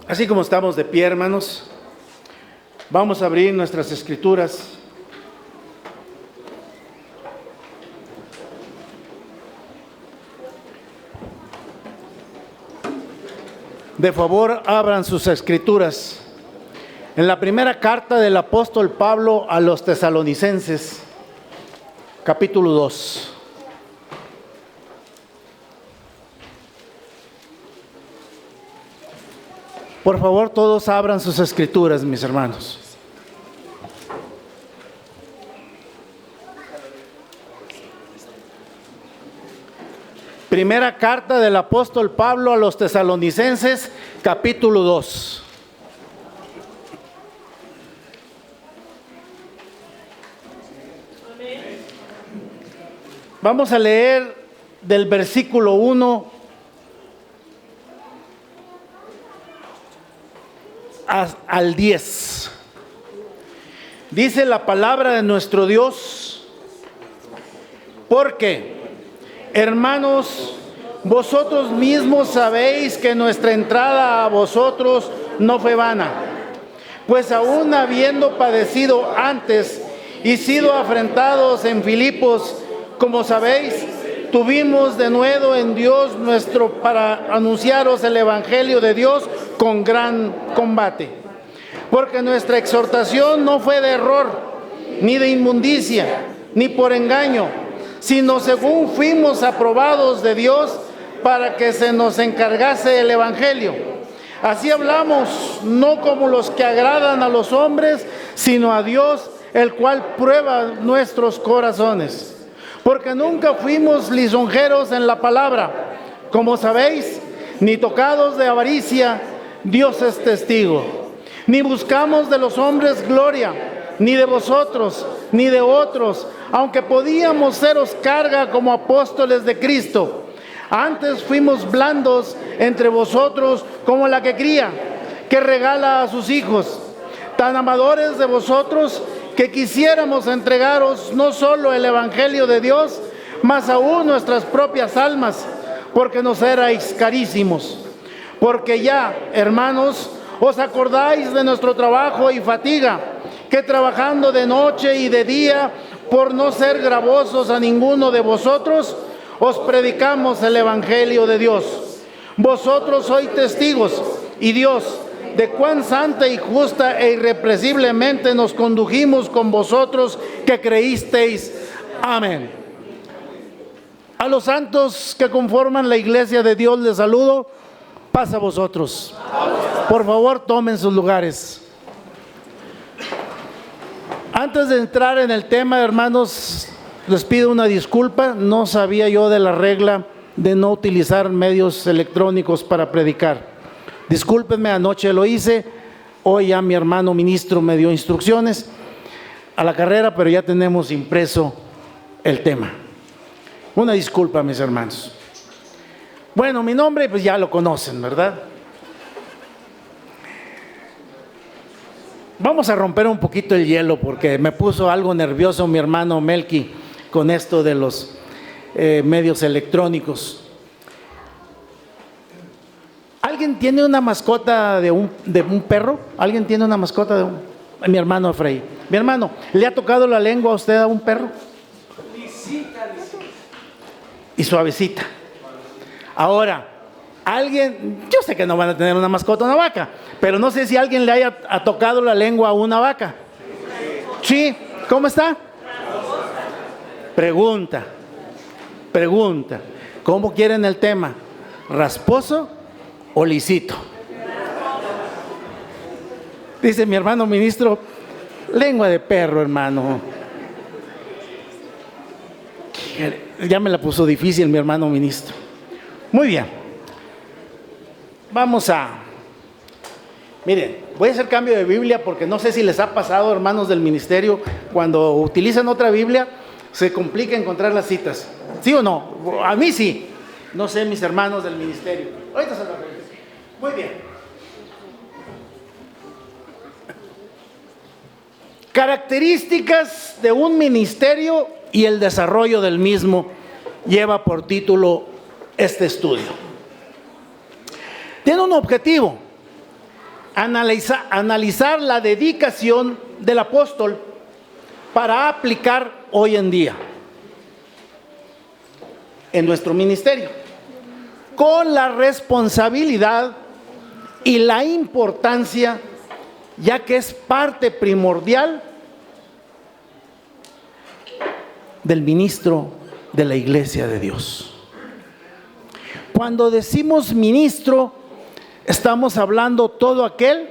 Así como estamos de pie, hermanos, vamos a abrir nuestras escrituras. De favor, abran sus escrituras en la primera carta del apóstol Pablo a los tesalonicenses, capítulo 2. Por favor, todos abran sus escrituras, mis hermanos. Primera carta del apóstol Pablo a los tesalonicenses, capítulo 2. Vamos a leer del versículo 1 al 10. Dice la palabra de nuestro Dios: porque, hermanos, vosotros mismos sabéis que nuestra entrada a vosotros no fue vana, pues aún habiendo padecido antes y sido afrentados en Filipos, como sabéis, tuvimos de nuevo en Dios nuestro para anunciaros el evangelio de Dios con gran combate. Porque nuestra exhortación no fue de error, ni de inmundicia, ni por engaño, sino según fuimos aprobados de Dios para que se nos encargase el evangelio. Así hablamos, no como los que agradan a los hombres, sino a Dios, el cual prueba nuestros corazones. Porque nunca fuimos lisonjeros en la palabra, como sabéis, ni tocados de avaricia, Dios es testigo. Ni buscamos de los hombres gloria, ni de vosotros, ni de otros, aunque podíamos seros carga como apóstoles de Cristo. Antes fuimos blandos entre vosotros como la que cría, que regala a sus hijos, tan amadores de vosotros que quisiéramos entregaros no solo el evangelio de Dios, mas aún nuestras propias almas, porque nos erais carísimos. Porque ya, hermanos, os acordáis de nuestro trabajo y fatiga, que trabajando de noche y de día, por no ser gravosos a ninguno de vosotros, os predicamos el evangelio de Dios. Vosotros sois testigos, y Dios, de cuán santa y justa e irrepresiblemente nos condujimos con vosotros que creísteis. Amén. A los santos que conforman la iglesia de Dios les saludo. Paz a vosotros. Por favor, tomen sus lugares. Antes de entrar en el tema, hermanos, les pido una disculpa. No sabía yo de la regla de no utilizar medios electrónicos para predicar. Discúlpenme, anoche lo hice, hoy ya mi hermano ministro me dio instrucciones a la carrera, pero ya tenemos impreso el tema. Una disculpa, mis hermanos. Bueno, mi nombre pues ya lo conocen, ¿verdad? Vamos a romper un poquito el hielo porque me puso algo nervioso mi hermano Melqui con esto de los medios electrónicos. ¿Alguien tiene una mascota de un perro? ¿Alguien tiene una mascota de un? Mi hermano Frey. Mi hermano, ¿le ha tocado la lengua a usted a un perro? Lisita. Y suavecita. Ahora, alguien, yo sé que no van a tener una mascota, una vaca, pero no sé si alguien le haya tocado la lengua a una vaca. Sí, ¿cómo está? Pregunta. ¿Cómo quieren el tema? ¿Rasposo o lisito? Dice mi hermano ministro, lengua de perro, hermano. Ya me la puso difícil mi hermano ministro. Muy bien. Miren, voy a hacer cambio de Biblia porque no sé si les ha pasado, hermanos del ministerio, cuando utilizan otra Biblia, se complica encontrar las citas. ¿Sí o no? A mí sí. No sé, mis hermanos del ministerio. Ahorita se lo regreso. Muy bien. Características de un ministerio y el desarrollo del mismo lleva por título este estudio. Tiene un objetivo: analizar la dedicación del apóstol para aplicar hoy en día en nuestro ministerio, con la responsabilidad y la importancia, ya que es parte primordial del ministro de la Iglesia de Dios. Cuando decimos ministro, estamos hablando todo aquel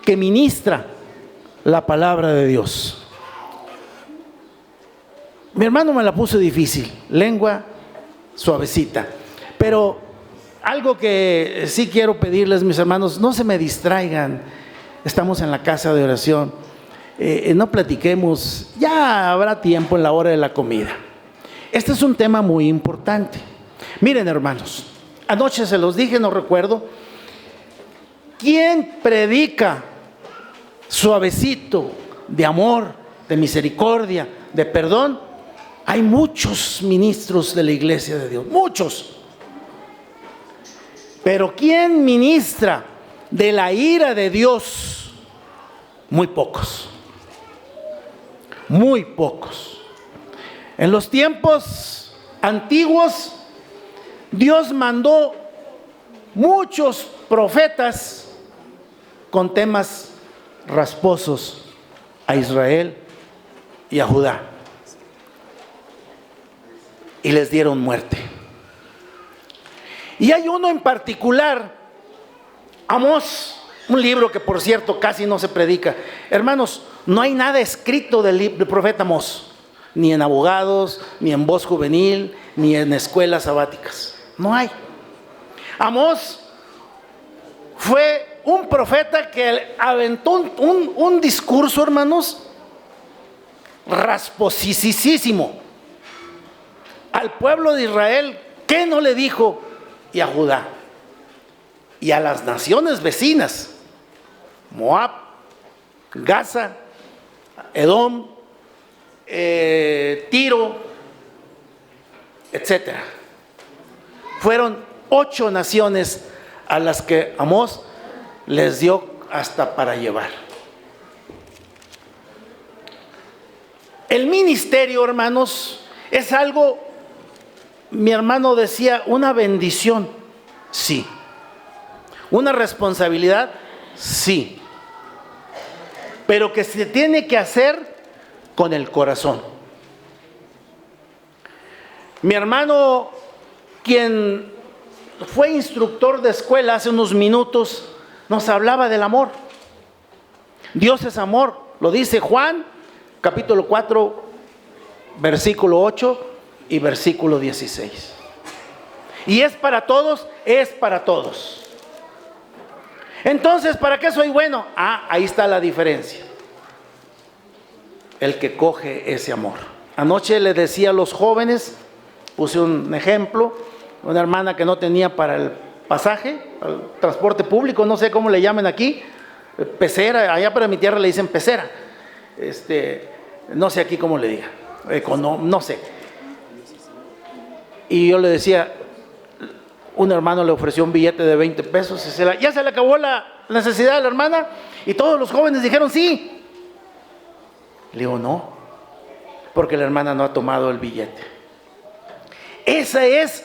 que ministra la palabra de Dios. Mi hermano me la puso difícil, lengua suavecita, pero algo que sí quiero pedirles, mis hermanos, no se me distraigan, estamos en la casa de oración, no platiquemos, ya habrá tiempo en la hora de la comida. Este es un tema muy importante. Miren, hermanos, anoche se los dije, no recuerdo, ¿quién predica suavecito, de amor, de misericordia, de perdón? Hay muchos ministros de la Iglesia de Dios, muchos. Pero ¿quién ministra de la ira de Dios? Muy pocos. Muy pocos. En los tiempos antiguos, Dios mandó muchos profetas con temas rasposos a Israel y a Judá. Y les dieron muerte. Y hay uno en particular, Amós, un libro que por cierto casi no se predica. Hermanos, no hay nada escrito del profeta Amós, ni en abogados, ni en voz juvenil, ni en escuelas sabáticas. No hay. Amós fue un profeta que aventó un discurso, hermanos, rasposísimo al pueblo de Israel. ¿Qué no le dijo? Y a Judá y a las naciones vecinas, Moab, Gaza, Edom, Tiro, etcétera. Fueron 8 naciones a las que Amós les dio hasta para llevar. El ministerio, hermanos, es algo, mi hermano decía, una bendición, sí. Una responsabilidad, sí. Pero que se tiene que hacer con el corazón. Mi hermano, quien fue instructor de escuela hace unos minutos, nos hablaba del amor. Dios es amor, lo dice Juan, capítulo 4, versículo 8 y versículo 16. Y es para todos, es para todos. Entonces, ¿para qué soy bueno? Ahí está la diferencia. El que coge ese amor. Anoche le decía a los jóvenes, puse un ejemplo, una hermana que no tenía para el pasaje, el transporte público, no sé cómo le llaman aquí, pecera, allá para mi tierra le dicen pecera, no sé aquí cómo le diga, no sé. Y yo le decía, un hermano le ofreció un billete de 20 pesos, y ya se le acabó la necesidad de la hermana, y todos los jóvenes dijeron sí. Le digo, no, porque la hermana no ha tomado el billete. Esa es,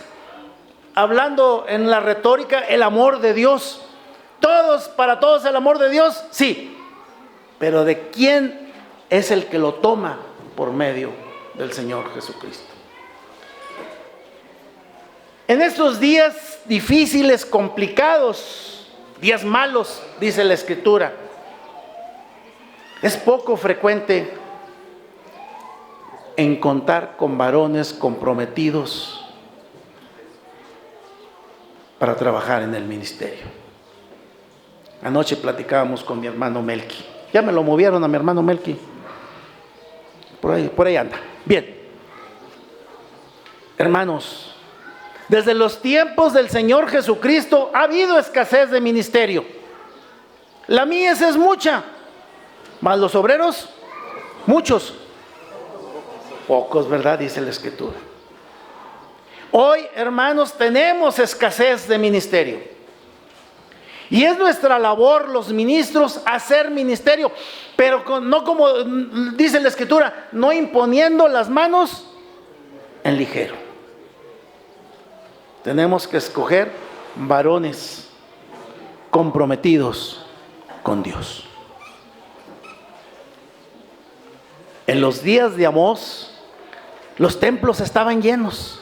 hablando en la retórica, el amor de Dios. Todos, para todos el amor de Dios, sí. Pero ¿de quién es el que lo toma? Por medio del Señor Jesucristo. En estos días difíciles, complicados, días malos, dice la Escritura, es poco frecuente encontrar con varones comprometidos para trabajar en el ministerio. Anoche platicábamos con mi hermano Melqui. Ya me lo movieron a mi hermano Melqui. Por ahí anda. Bien. Hermanos, desde los tiempos del Señor Jesucristo ha habido escasez de ministerio. La mies es mucha, mas los obreros, muchos. Pocos, ¿verdad? Dice la Escritura. Hoy, hermanos, tenemos escasez de ministerio. Y es nuestra labor, los ministros, hacer ministerio, pero no como dice la Escritura, no imponiendo las manos en ligero. Tenemos que escoger varones comprometidos con Dios. En los días de Amós, los templos estaban llenos.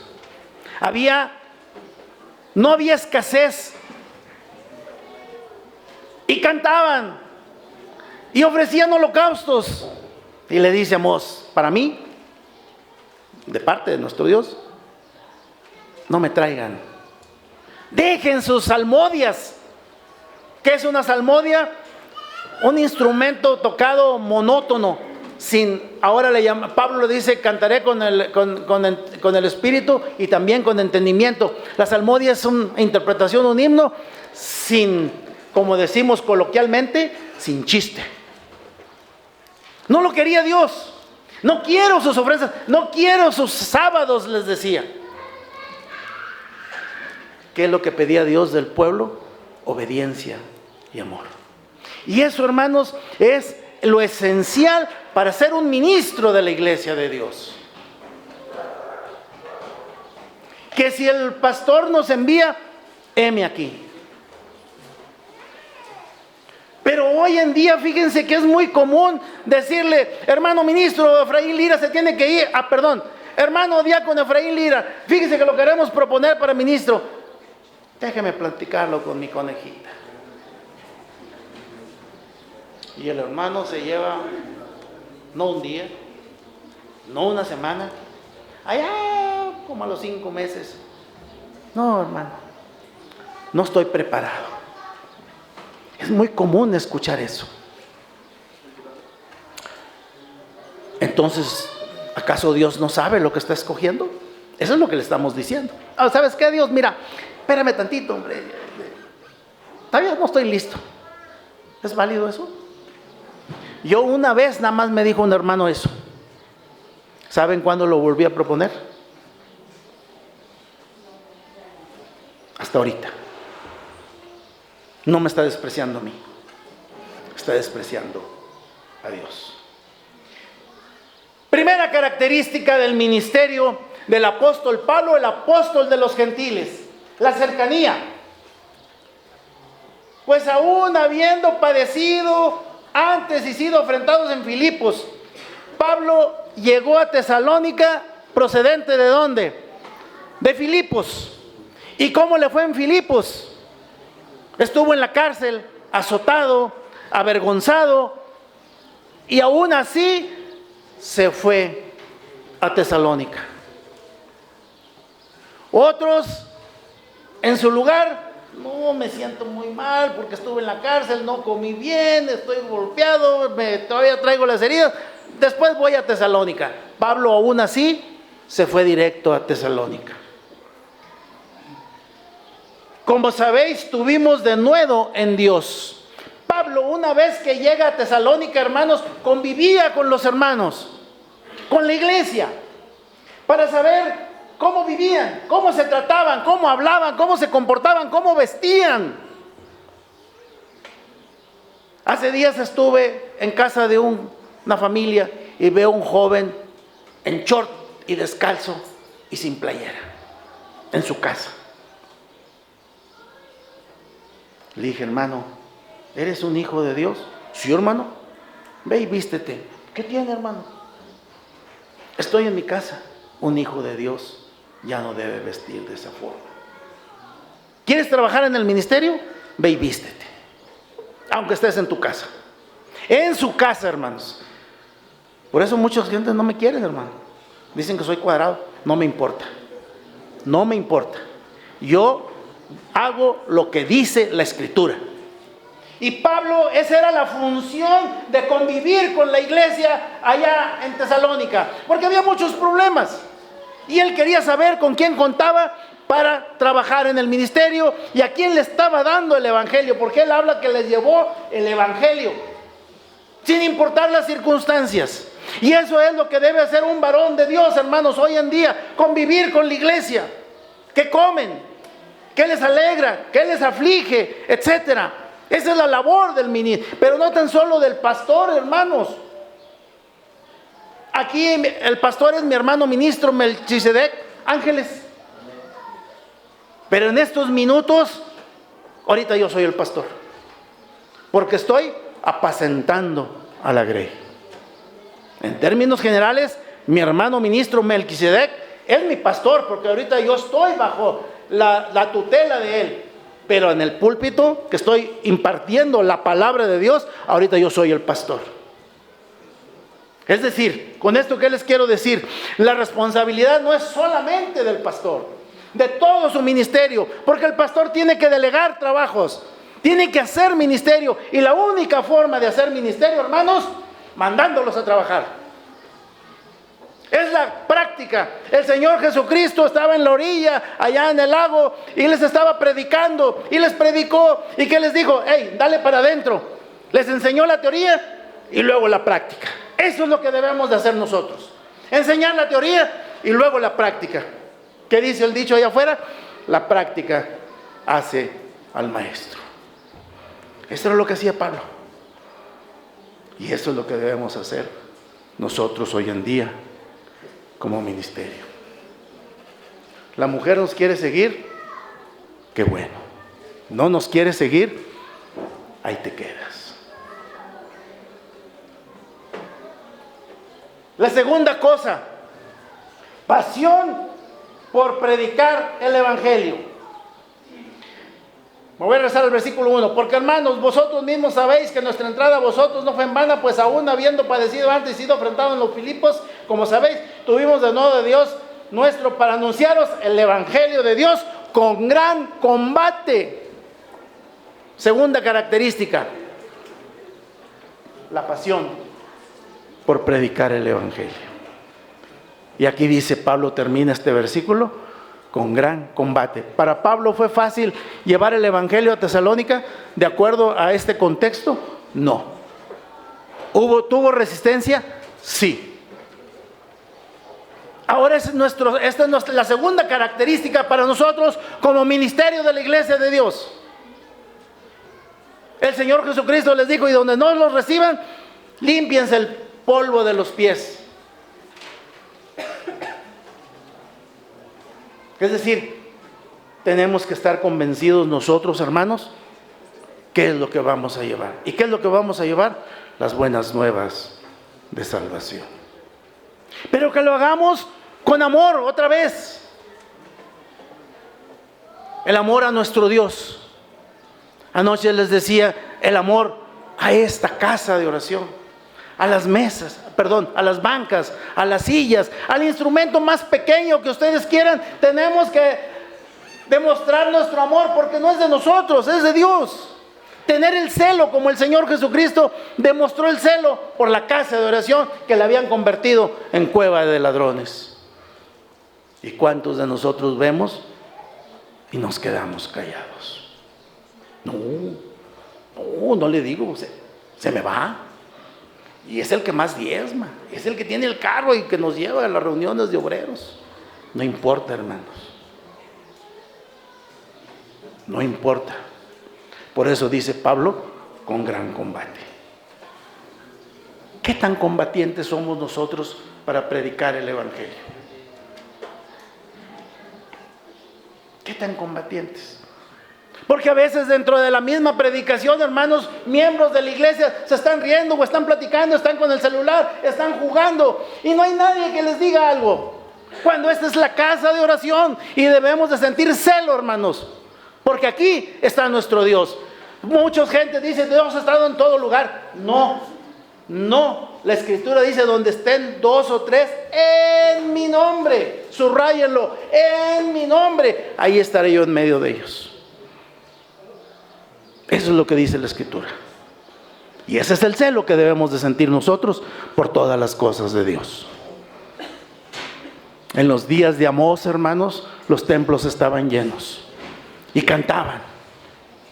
No había escasez. Y cantaban y ofrecían holocaustos. Y le dice Amós: para mí, de parte de nuestro Dios, no me traigan. Dejen sus salmodias. ¿Qué es una salmodia? Un instrumento tocado monótono. Ahora Pablo le dice: cantaré con el espíritu y también con entendimiento. La salmodia es una interpretación de un himno como decimos coloquialmente, sin chiste. No lo quería Dios. No quiero sus ofrendas, no quiero sus sábados, les decía. ¿Qué es lo que pedía Dios del pueblo? Obediencia y amor. Y eso, hermanos, es lo esencial para ser un ministro de la iglesia de Dios. Que si el pastor nos envía, heme aquí. Pero hoy en día, fíjense que es muy común decirle: hermano ministro Efraín Lira se tiene que ir. Hermano diácono Efraín Lira, fíjense que lo queremos proponer para ministro. Déjeme platicarlo con mi conejita. Y el hermano se lleva, no un día, no una semana, allá como a los 5 meses. No, hermano, no estoy preparado. Es muy común escuchar eso. Entonces, ¿acaso Dios no sabe lo que está escogiendo? Eso es lo que le estamos diciendo. ¿Sabes qué, Dios? Mira, espérame tantito, hombre. Todavía no estoy listo. ¿Es válido eso? Yo una vez nada más me dijo un hermano eso. ¿Saben cuándo lo volví a proponer? Hasta ahorita. No me está despreciando a mí, está despreciando a Dios. Primera característica del ministerio del apóstol Pablo, el apóstol de los gentiles: la cercanía. Pues aún habiendo padecido antes y sido afrentados en Filipos, Pablo llegó a Tesalónica, procedente ¿de dónde? De Filipos. ¿Y cómo le fue en Filipos? Estuvo en la cárcel, azotado, avergonzado, y aún así se fue a Tesalónica. Otros, en su lugar: no, me siento muy mal porque estuve en la cárcel, no comí bien, estoy golpeado, todavía traigo las heridas, después voy a Tesalónica. Pablo aún así se fue directo a Tesalónica. Como sabéis, tuvimos denuedo en Dios. Pablo, una vez que llega a Tesalónica, hermanos, convivía con los hermanos, con la iglesia, para saber cómo vivían, cómo se trataban, cómo hablaban, cómo se comportaban, cómo vestían. Hace días estuve en casa de una familia y veo un joven en short y descalzo y sin playera en su casa. Le dije: hermano, ¿eres un hijo de Dios? Sí, hermano. Ve y vístete. ¿Qué tiene, hermano? Estoy en mi casa. Un hijo de Dios ya no debe vestir de esa forma. ¿Quieres trabajar en el ministerio? Ve y vístete. Aunque estés en tu casa. En su casa, hermanos. Por eso mucha gente no me quieren, hermano. Dicen que soy cuadrado. No me importa. No me importa. Yo hago lo que dice la Escritura. Y Pablo, esa era la función de convivir con la iglesia allá en Tesalónica, porque había muchos problemas y él quería saber con quién contaba para trabajar en el ministerio y a quién le estaba dando el evangelio, porque él habla que les llevó el evangelio sin importar las circunstancias. Y eso es lo que debe hacer un varón de Dios, hermanos, hoy en día: convivir con la iglesia. ¿Qué comen? qué les alegra, qué les aflige, etcétera. Esa es la labor del ministro, pero no tan solo del pastor, hermanos. Aquí el pastor es mi hermano ministro Melquisedec Ángeles. Pero en estos minutos, ahorita yo soy el pastor, porque estoy apacentando a la grey. En términos generales, mi hermano ministro Melquisedec es mi pastor, porque ahorita yo estoy bajo la tutela de él. Pero en el púlpito que estoy impartiendo la palabra de Dios, ahorita yo soy el pastor. Es decir, con esto ¿qué les quiero decir? La responsabilidad no es solamente del pastor, de todo su ministerio, porque el pastor tiene que delegar trabajos, tiene que hacer ministerio, y la única forma de hacer ministerio, hermanos, mandándolos a trabajar. Es la práctica. El Señor Jesucristo estaba en la orilla, allá en el lago, y les estaba predicando, y les predicó, y ¿qué les dijo? Hey, dale para adentro. Les enseñó la teoría y luego la práctica. Eso es lo que debemos de hacer nosotros. Enseñar la teoría y luego la práctica. ¿Qué dice el dicho allá afuera? La práctica hace al maestro. Eso es lo que hacía Pablo. Y eso es lo que debemos hacer nosotros hoy en día como ministerio. La mujer nos quiere seguir, qué bueno. No nos quiere seguir, ahí te quedas. La segunda cosa, pasión por predicar el evangelio. Me voy a regresar al versículo 1. Porque hermanos, vosotros mismos sabéis que nuestra entrada a vosotros no fue en vana, pues aún habiendo padecido antes y sido afrentado en los Filipos, como sabéis, tuvimos de nuevo de Dios nuestro para anunciaros el evangelio de Dios con gran combate. Segunda característica, la pasión por predicar el evangelio. Y aquí dice Pablo, termina este versículo con gran combate. Para Pablo fue fácil llevar el evangelio a Tesalónica de acuerdo a este contexto. No. ¿Tuvo resistencia? Sí. Ahora esta es la segunda característica para nosotros como ministerio de la iglesia de Dios. El Señor Jesucristo les dijo, y donde no los reciban, límpiense el polvo de los pies. Es decir, tenemos que estar convencidos nosotros, hermanos, qué es lo que vamos a llevar. ¿Y qué es lo que vamos a llevar? Las buenas nuevas de salvación. Pero que lo hagamos con amor, otra vez. El amor a nuestro Dios. Anoche les decía, el amor a esta casa de oración. A las mesas, a las bancas, a las sillas, al instrumento más pequeño que ustedes quieran. Tenemos que demostrar nuestro amor porque no es de nosotros, es de Dios. Tener el celo como el Señor Jesucristo demostró el celo por la casa de oración que la habían convertido en cueva de ladrones. ¿Y cuántos de nosotros vemos y nos quedamos callados? No le digo, se me va. Y es el que más diezma, es el que tiene el carro y que nos lleva a las reuniones de obreros. No importa, hermanos. No importa. Por eso dice Pablo, con gran combate. ¿Qué tan combatientes somos nosotros para predicar el evangelio? ¿Qué tan combatientes? Porque a veces dentro de la misma predicación, hermanos, miembros de la iglesia se están riendo o están platicando, están con el celular, están jugando y no hay nadie que les diga algo. Cuando esta es la casa de oración y debemos de sentir celo, hermanos, porque aquí está nuestro Dios. Mucha gente dice, Dios ha estado en todo lugar. No. La Escritura dice, donde estén 2 o 3 en mi nombre, subrayenlo, en mi nombre, ahí estaré yo en medio de ellos. Eso es lo que dice la Escritura. Y ese es el celo que debemos de sentir nosotros por todas las cosas de Dios. En los días de Amós, hermanos, los templos estaban llenos. Y cantaban.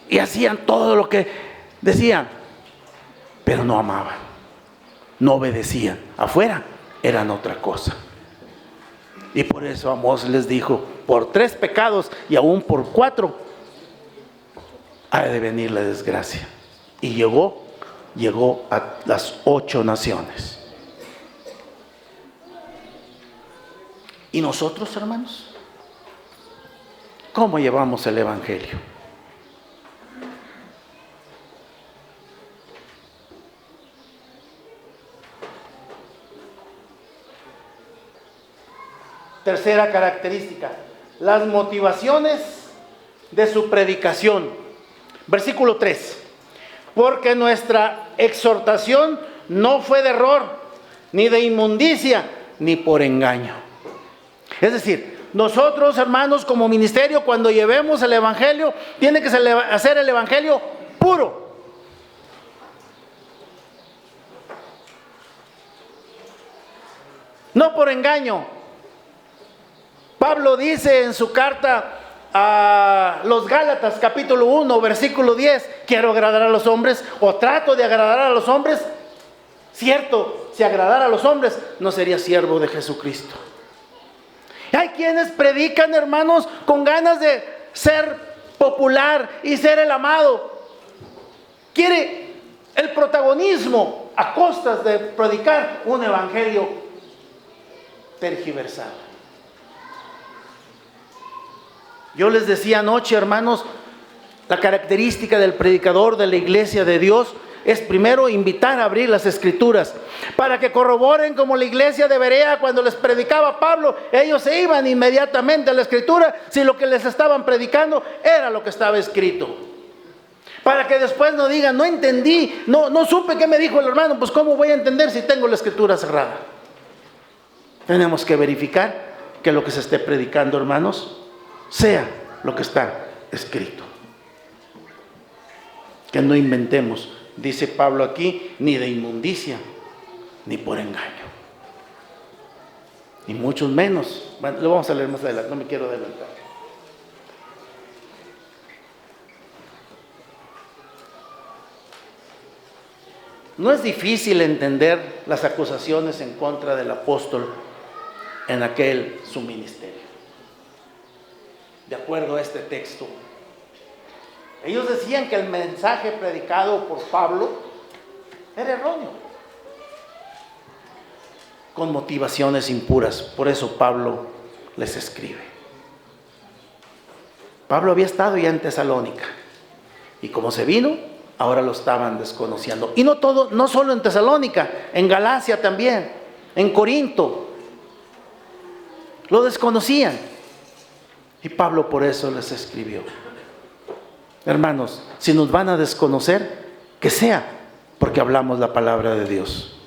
Y hacían todo lo que decían. Pero no amaban. No obedecían. Afuera eran otra cosa. Y por eso Amós les dijo, por 3 pecados y aún por 4 ha de venir la desgracia. Y llegó a las 8 naciones. ¿Y nosotros, hermanos? ¿Cómo llevamos el Evangelio? Tercera característica, las motivaciones de su predicación. Versículo 3. Porque nuestra exhortación no fue de error, ni de inmundicia, ni por engaño. Es decir, nosotros, hermanos, como ministerio, cuando llevemos el Evangelio, tiene que hacer el Evangelio puro. No por engaño. Pablo dice en su carta a los Gálatas, capítulo 1, versículo 10, quiero agradar a los hombres o trato de agradar a los hombres. Cierto, si agradara a los hombres, no sería siervo de Jesucristo. Hay quienes predican, hermanos, con ganas de ser popular y ser el amado. Quiere el protagonismo a costas de predicar un evangelio tergiversado. Yo les decía anoche, hermanos, la característica del predicador de la iglesia de Dios es primero invitar a abrir las escrituras para que corroboren, como la iglesia de Berea cuando les predicaba Pablo, ellos se iban inmediatamente a la escritura si lo que les estaban predicando era lo que estaba escrito. Para que después no digan, no entendí, no supe qué me dijo el hermano, pues cómo voy a entender si tengo la escritura cerrada. Tenemos que verificar que lo que se esté predicando, hermanos, sea lo que está escrito. Que no inventemos, dice Pablo aquí, ni de inmundicia, ni por engaño. Y muchos menos. Bueno, lo vamos a leer más adelante, no me quiero adelantar. No es difícil entender las acusaciones en contra del apóstol en aquel su ministerio. De acuerdo a este texto, ellos decían que el mensaje predicado por Pablo era erróneo, con motivaciones impuras. Por eso Pablo les escribe. Pablo había estado ya en Tesalónica y como se vino, ahora lo estaban desconociendo. Y no solo en Tesalónica, en Galacia también, en Corinto, lo desconocían. Y Pablo por eso les escribió. Hermanos, si nos van a desconocer, que sea porque hablamos la palabra de Dios,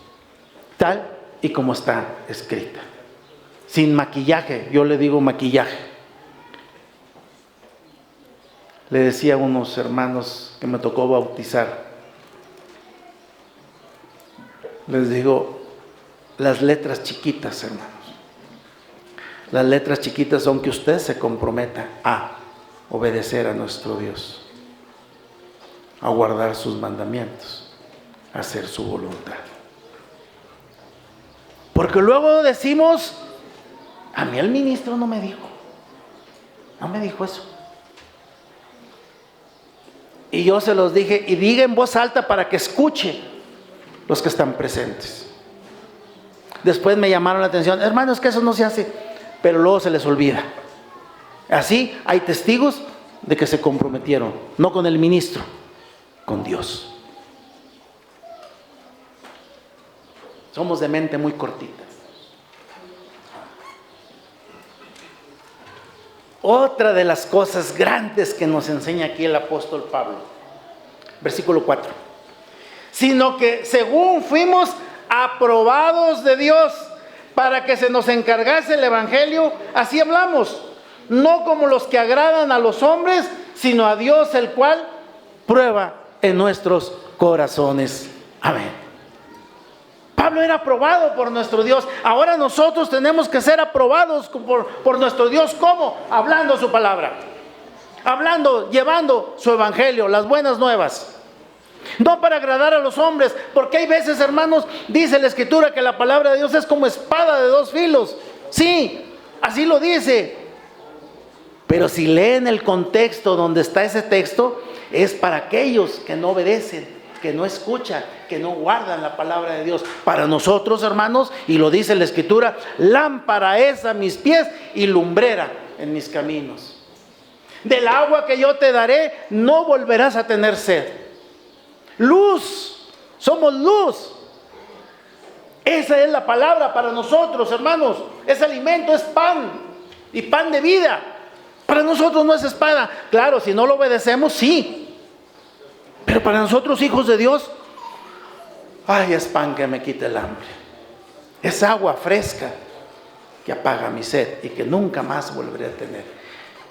tal y como está escrita. Sin maquillaje, yo le digo maquillaje. Le decía a unos hermanos que me tocó bautizar, les digo, las letras chiquitas, hermanos. Las letras chiquitas son que usted se comprometa a obedecer a nuestro Dios, a guardar sus mandamientos, a hacer su voluntad. Porque luego decimos, a mí el ministro no me dijo eso. Y yo se los dije, y diga en voz alta para que escuche los que están presentes. Después me llamaron la atención, hermanos, que eso no se hace. Pero luego se les olvida. Así hay testigos de que se comprometieron, no con el ministro, con Dios. Somos de mente muy cortita. Otra de las cosas grandes que nos enseña aquí el apóstol Pablo, versículo 4. Sino que según fuimos aprobados de Dios para que se nos encargase el evangelio, así hablamos, no como los que agradan a los hombres, sino a Dios, el cual prueba en nuestros corazones. Amén. Pablo era aprobado por nuestro Dios. Ahora nosotros tenemos que ser aprobados por nuestro Dios. ¿Cómo? Hablando su palabra, llevando su evangelio, las buenas nuevas. No para agradar a los hombres, porque hay veces, hermanos, dice la Escritura que la palabra de Dios es como espada de 2 filos. Sí, Así lo dice. Pero si leen el contexto donde está ese texto, es para aquellos que no obedecen, que no escuchan, que no guardan la palabra de Dios. Para nosotros, hermanos, y lo dice la Escritura, lámpara es a mis pies y lumbrera en mis caminos. Del agua que yo te daré, no volverás a tener sed. Luz, somos luz. Esa es la palabra para nosotros, hermanos. Es alimento, es pan y pan de vida. Para nosotros no es espada. Claro, si no lo obedecemos, sí. Pero para nosotros, hijos de Dios, ay, es pan que me quita el hambre. Es agua fresca que apaga mi sed y que nunca más volveré a tener.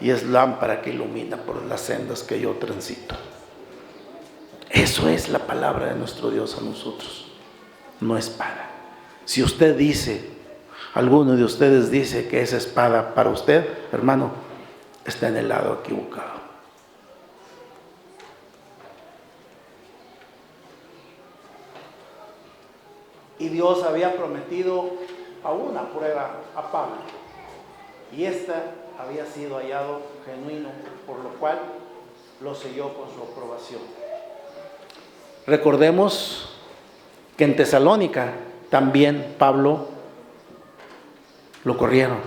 Y es lámpara que ilumina por las sendas que yo transito. Eso es la palabra de nuestro Dios a nosotros, no espada. Si usted dice, alguno de ustedes dice que es espada para usted, hermano, está en el lado equivocado. Y Dios había prometido a una prueba a Pablo, y esta había sido hallado genuino, por lo cual lo selló con su aprobación. Recordemos que en Tesalónica también Pablo lo corrieron,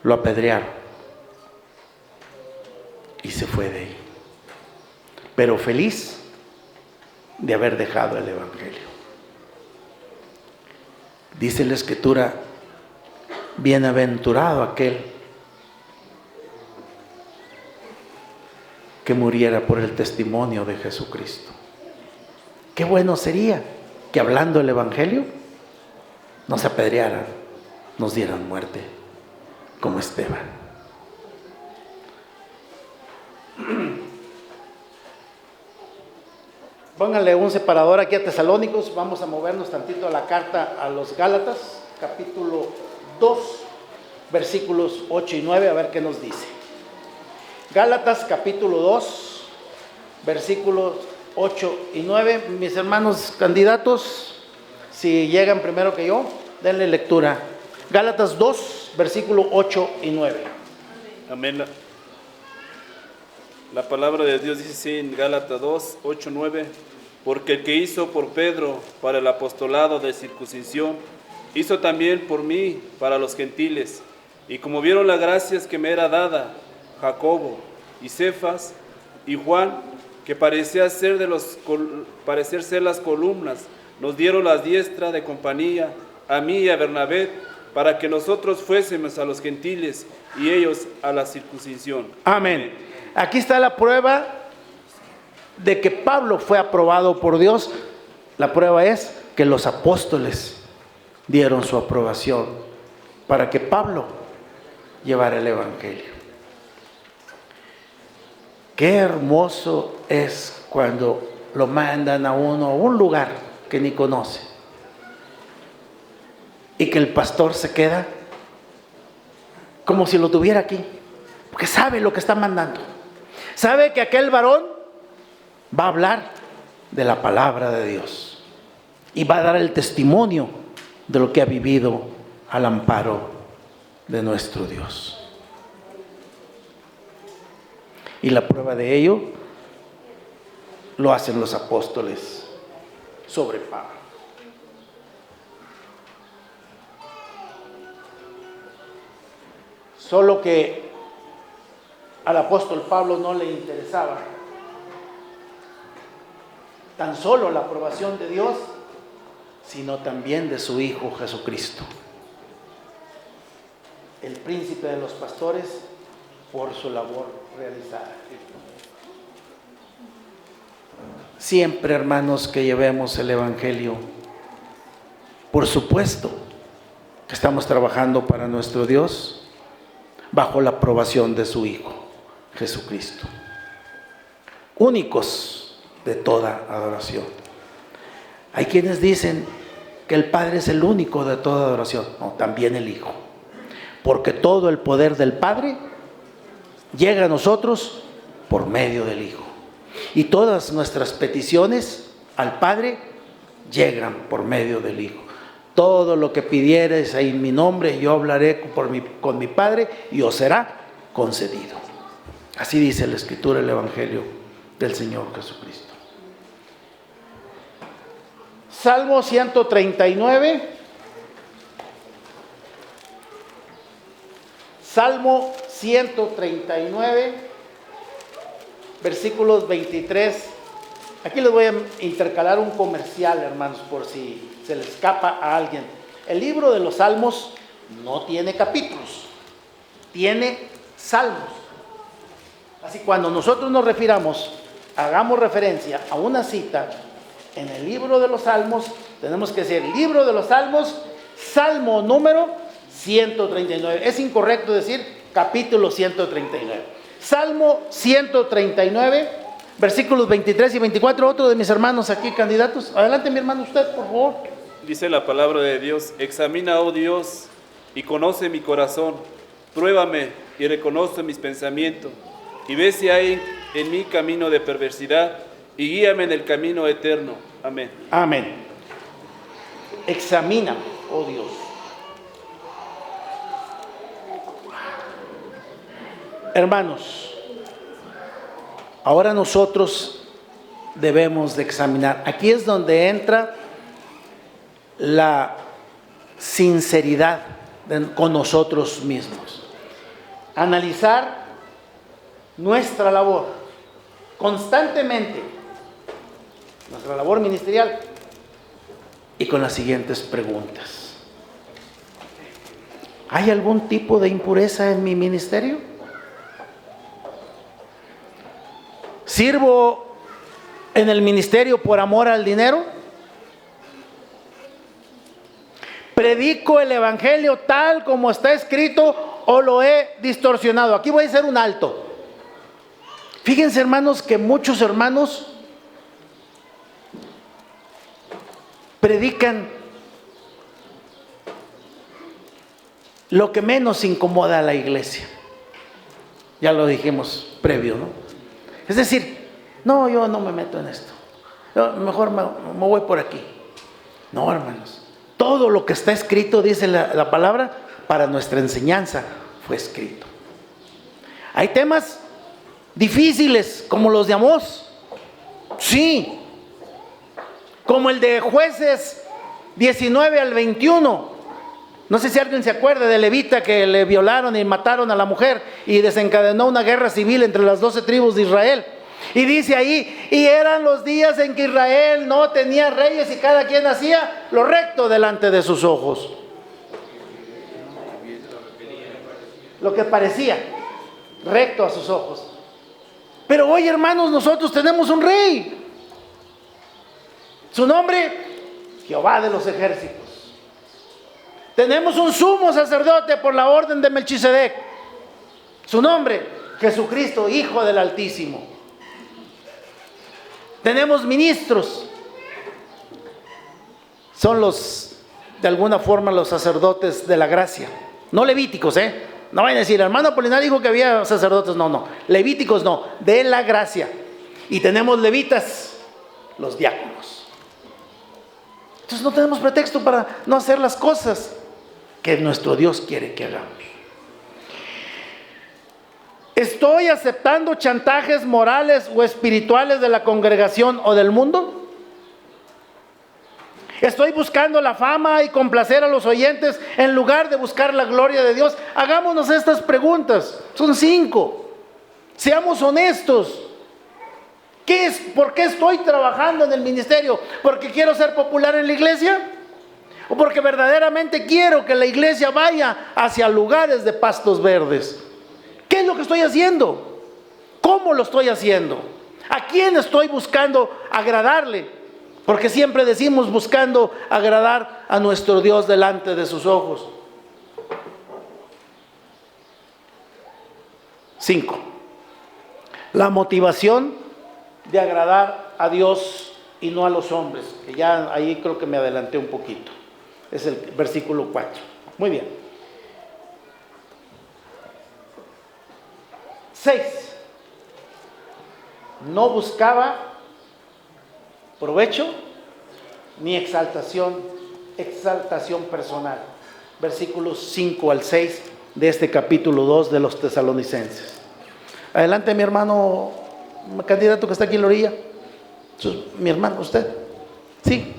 lo apedrearon y se fue de ahí, pero feliz de haber dejado el Evangelio. Dice la Escritura, bienaventurado aquel que muriera por el testimonio de Jesucristo. Qué bueno sería que hablando el Evangelio nos apedrearan, nos dieran muerte, como Esteban. Pónganle un separador aquí a Tesalónicos. Vamos a movernos tantito a la carta a los Gálatas, capítulo 2, versículos 8 y 9, a ver qué nos dice. Gálatas, capítulo 2, versículos 8 y 9. Mis hermanos candidatos, si llegan primero que yo, denle lectura. Gálatas 2, versículo 8 y 9. Amén. La palabra de Dios dice así en Gálatas 2, 8, 9. Porque el que hizo por Pedro para el apostolado de circuncisión, hizo también por mí para los gentiles. Y como vieron las gracias que me era dada, Jacobo y Cefas y Juan, que parecer ser las columnas, nos dieron la diestra de compañía a mí y a Bernabé, para que nosotros fuésemos a los gentiles y ellos a la circuncisión. Amén. Aquí está la prueba de que Pablo fue aprobado por Dios. La prueba es que los apóstoles dieron su aprobación para que Pablo llevara el Evangelio. Qué hermoso es cuando lo mandan a uno a un lugar que ni conoce y que el pastor se queda como si lo tuviera aquí, porque sabe lo que está mandando. Sabe que aquel varón va a hablar de la palabra de Dios y va a dar el testimonio de lo que ha vivido al amparo de nuestro Dios. Y la prueba de ello lo hacen los apóstoles sobre Pablo. Solo que al apóstol Pablo no le interesaba tan solo la aprobación de Dios, sino también de su Hijo Jesucristo, el príncipe de los pastores, por su labor realizada. Siempre, hermanos, que llevemos el Evangelio, por supuesto que estamos trabajando para nuestro Dios bajo la aprobación de su Hijo Jesucristo, únicos de toda adoración. Hay quienes dicen que el Padre es el único de toda adoración. No, también el Hijo, porque todo el poder del Padre llega a nosotros por medio del Hijo, y todas nuestras peticiones al Padre llegan por medio del Hijo. todo lo que pidiereis en mi nombre, yo hablaré con mi Padre y os será concedido. Así dice la Escritura, el Evangelio del Señor Jesucristo. Salmo 139. Salmo 139, versículos 23. Aquí les voy a intercalar un comercial, hermanos, por si se le escapa a alguien. El libro de los Salmos no tiene capítulos, tiene salmos. Así cuando nosotros nos refiramos, hagamos referencia a una cita en el libro de los Salmos, tenemos que decir libro de los Salmos, Salmo número 139. Es incorrecto decir capítulo 139. Salmo 139, versículos 23 y 24. Otro de mis hermanos aquí, candidatos. Adelante, mi hermano, usted, por favor. Dice la palabra de Dios: examina, oh Dios, y conoce mi corazón. Pruébame y reconoce mis pensamientos. Y ve si hay en mí camino de perversidad, y guíame en el camino eterno. Amén. Amén. Examíname, oh Dios. Hermanos, ahora nosotros debemos de examinar. Aquí es donde entra la sinceridad con nosotros mismos. Analizar nuestra labor constantemente, nuestra labor ministerial, y con las siguientes preguntas. ¿Hay algún tipo de impureza en mi ministerio? ¿Sirvo en el ministerio por amor al dinero? ¿Predico el evangelio tal como está escrito o lo he distorsionado? Aquí voy a hacer un alto. Fíjense, hermanos, que muchos hermanos predican lo que menos incomoda a la iglesia. Ya lo dijimos previo, ¿no? Es decir, no, yo no me meto en esto. Yo mejor me voy por aquí. No, hermanos. Todo lo que está escrito, dice la palabra, para nuestra enseñanza fue escrito. Hay temas difíciles como los de Amós. Sí. Como el de Jueces 19 al 21. No sé si alguien se acuerda de Levita, que le violaron y mataron a la mujer y desencadenó una guerra civil entre las 12 tribus de Israel. Y dice ahí, y eran los días en que Israel no tenía reyes y cada quien hacía lo recto delante de sus ojos. Lo que parecía recto a sus ojos. Pero hoy, hermanos, nosotros tenemos un rey. Su nombre, Jehová de los ejércitos. Tenemos un sumo sacerdote por la orden de Melquisedec. Su nombre, Jesucristo, Hijo del Altísimo. Tenemos ministros. Son de alguna forma, los sacerdotes de la gracia. No levíticos, No vayan a decir, el hermano Apolinar dijo que había sacerdotes. No. Levíticos no, de la gracia. Y tenemos levitas, los diáconos. Entonces no tenemos pretexto para no hacer las cosas que nuestro Dios quiere que hagamos. ¿Estoy aceptando chantajes morales o espirituales de la congregación o del mundo? ¿Estoy buscando la fama y complacer a los oyentes en lugar de buscar la gloria de Dios? Hagámonos estas preguntas. Son 5. Seamos honestos. ¿Por qué estoy trabajando en el ministerio? ¿Porque quiero ser popular en la iglesia? ¿O porque verdaderamente quiero que la iglesia vaya hacia lugares de pastos verdes? ¿Qué es lo que estoy haciendo? ¿Cómo lo estoy haciendo? ¿A quién estoy buscando agradarle? Porque siempre decimos buscando agradar a nuestro Dios delante de sus ojos. 5. La motivación de agradar a Dios y no a los hombres, que ya ahí creo que me adelanté un poquito. Es el versículo 4. Muy bien. 6. No buscaba provecho ni exaltación exaltación personal. Versículos 5 al 6 de este capítulo 2 de los Tesalonicenses. Adelante, mi hermano candidato que está aquí en la orilla. Mi hermano, usted. Sí.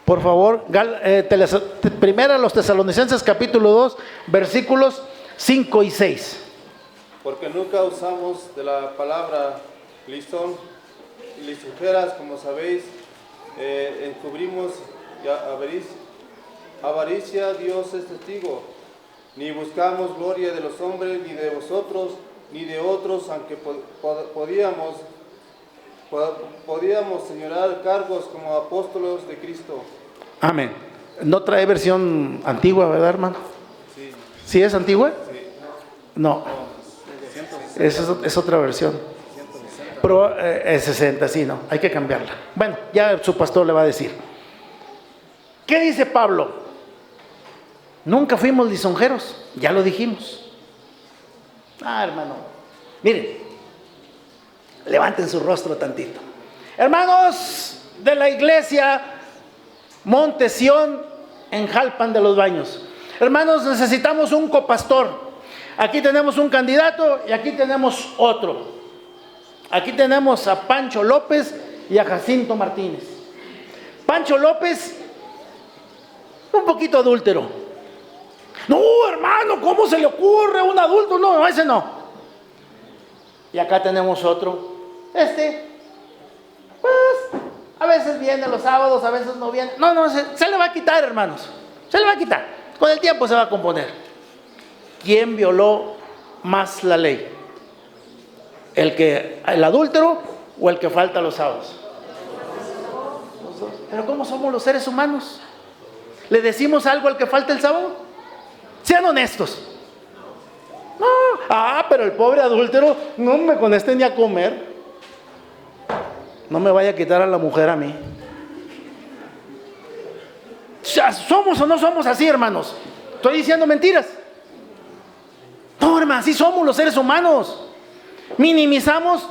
Por favor, primera los Tesalonicenses capítulo 2, versículos 5 y 6. Porque nunca usamos de la palabra lisonjeras, como sabéis, encubrimos avaricia, Dios es testigo. Ni buscamos gloria de los hombres, ni de vosotros, ni de otros, aunque podíamos señalar cargos como apóstolos de Cristo. Amén. No trae versión antigua, ¿verdad, hermano? Sí. ¿Sí es antigua? Sí. No. Es otra versión. Pero es 60, sí, no. Hay que cambiarla. Bueno, ya su pastor le va a decir. ¿Qué dice Pablo? Nunca fuimos lisonjeros, ya lo dijimos. Hermano, miren, levanten su rostro tantito. Hermanos de la iglesia Monte Sión en Jalpan de los Baños. Hermanos, necesitamos un copastor. Aquí tenemos un candidato y aquí tenemos otro. Aquí tenemos a Pancho López y a Jacinto Martínez. Pancho López, un poquito adúltero. No, hermano, ¿cómo se le ocurre a un adulto? No, ese no. Y acá tenemos otro. Pues, a veces viene los sábados, a veces no viene. No, se le va a quitar, hermanos. Se le va a quitar. Con el tiempo se va a componer. ¿Quién violó más la ley? ¿El adúltero o el que falta los sábados? Los dos. Pero ¿cómo somos los seres humanos? ¿Le decimos algo al que falta el sábado? Sean honestos. No, pero el pobre adúltero, no me con ni a comer. No me vaya a quitar a la mujer a mí. ¿Somos o no somos así, hermanos? ¿Estoy diciendo mentiras? No, hermano, así somos los seres humanos. Minimizamos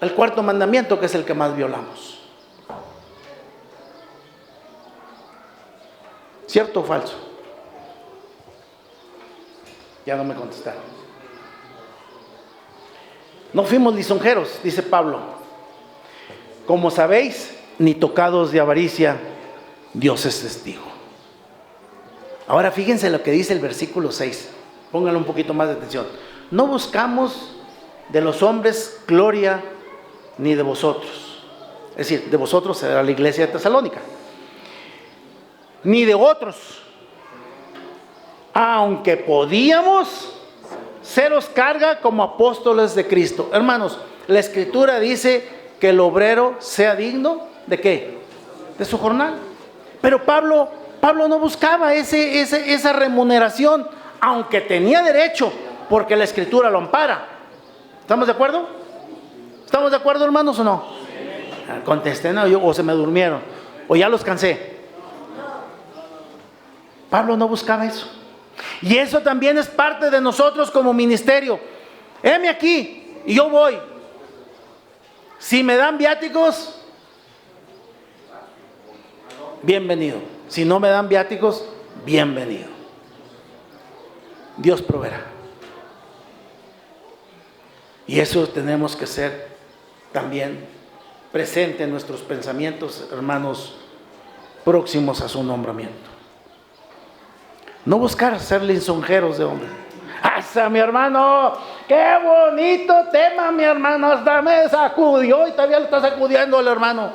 el cuarto mandamiento, que es el que más violamos. ¿Cierto o falso? Ya no me contestaron. No fuimos lisonjeros, dice Pablo. Como sabéis, ni tocados de avaricia, Dios es testigo. Ahora fíjense lo que dice el versículo 6. Pónganle un poquito más de atención. No buscamos de los hombres gloria ni de vosotros. Es decir, de vosotros era la iglesia de Tesalónica. Ni de otros. Aunque podíamos seros carga como apóstoles de Cristo. Hermanos, la Escritura dice que el obrero sea digno ¿de qué? De su jornal. Pero Pablo no buscaba esa remuneración, aunque tenía derecho, porque la Escritura lo ampara. ¿Estamos de acuerdo? ¿Estamos de acuerdo, hermanos, o no? Contesten, o se me durmieron, o ya los cansé. Pablo no buscaba eso. Y eso también es parte de nosotros como ministerio. Heme aquí y yo voy. Si me dan viáticos, bienvenido. Si no me dan viáticos, bienvenido. Dios proveerá. Y eso tenemos que ser también presente en nuestros pensamientos, hermanos, próximos a su nombramiento. No buscar ser lisonjeros de hombre. ¡Hasta mi hermano! ¡Qué bonito tema, mi hermano! Hasta me sacudió y todavía le está sacudiendo el hermano.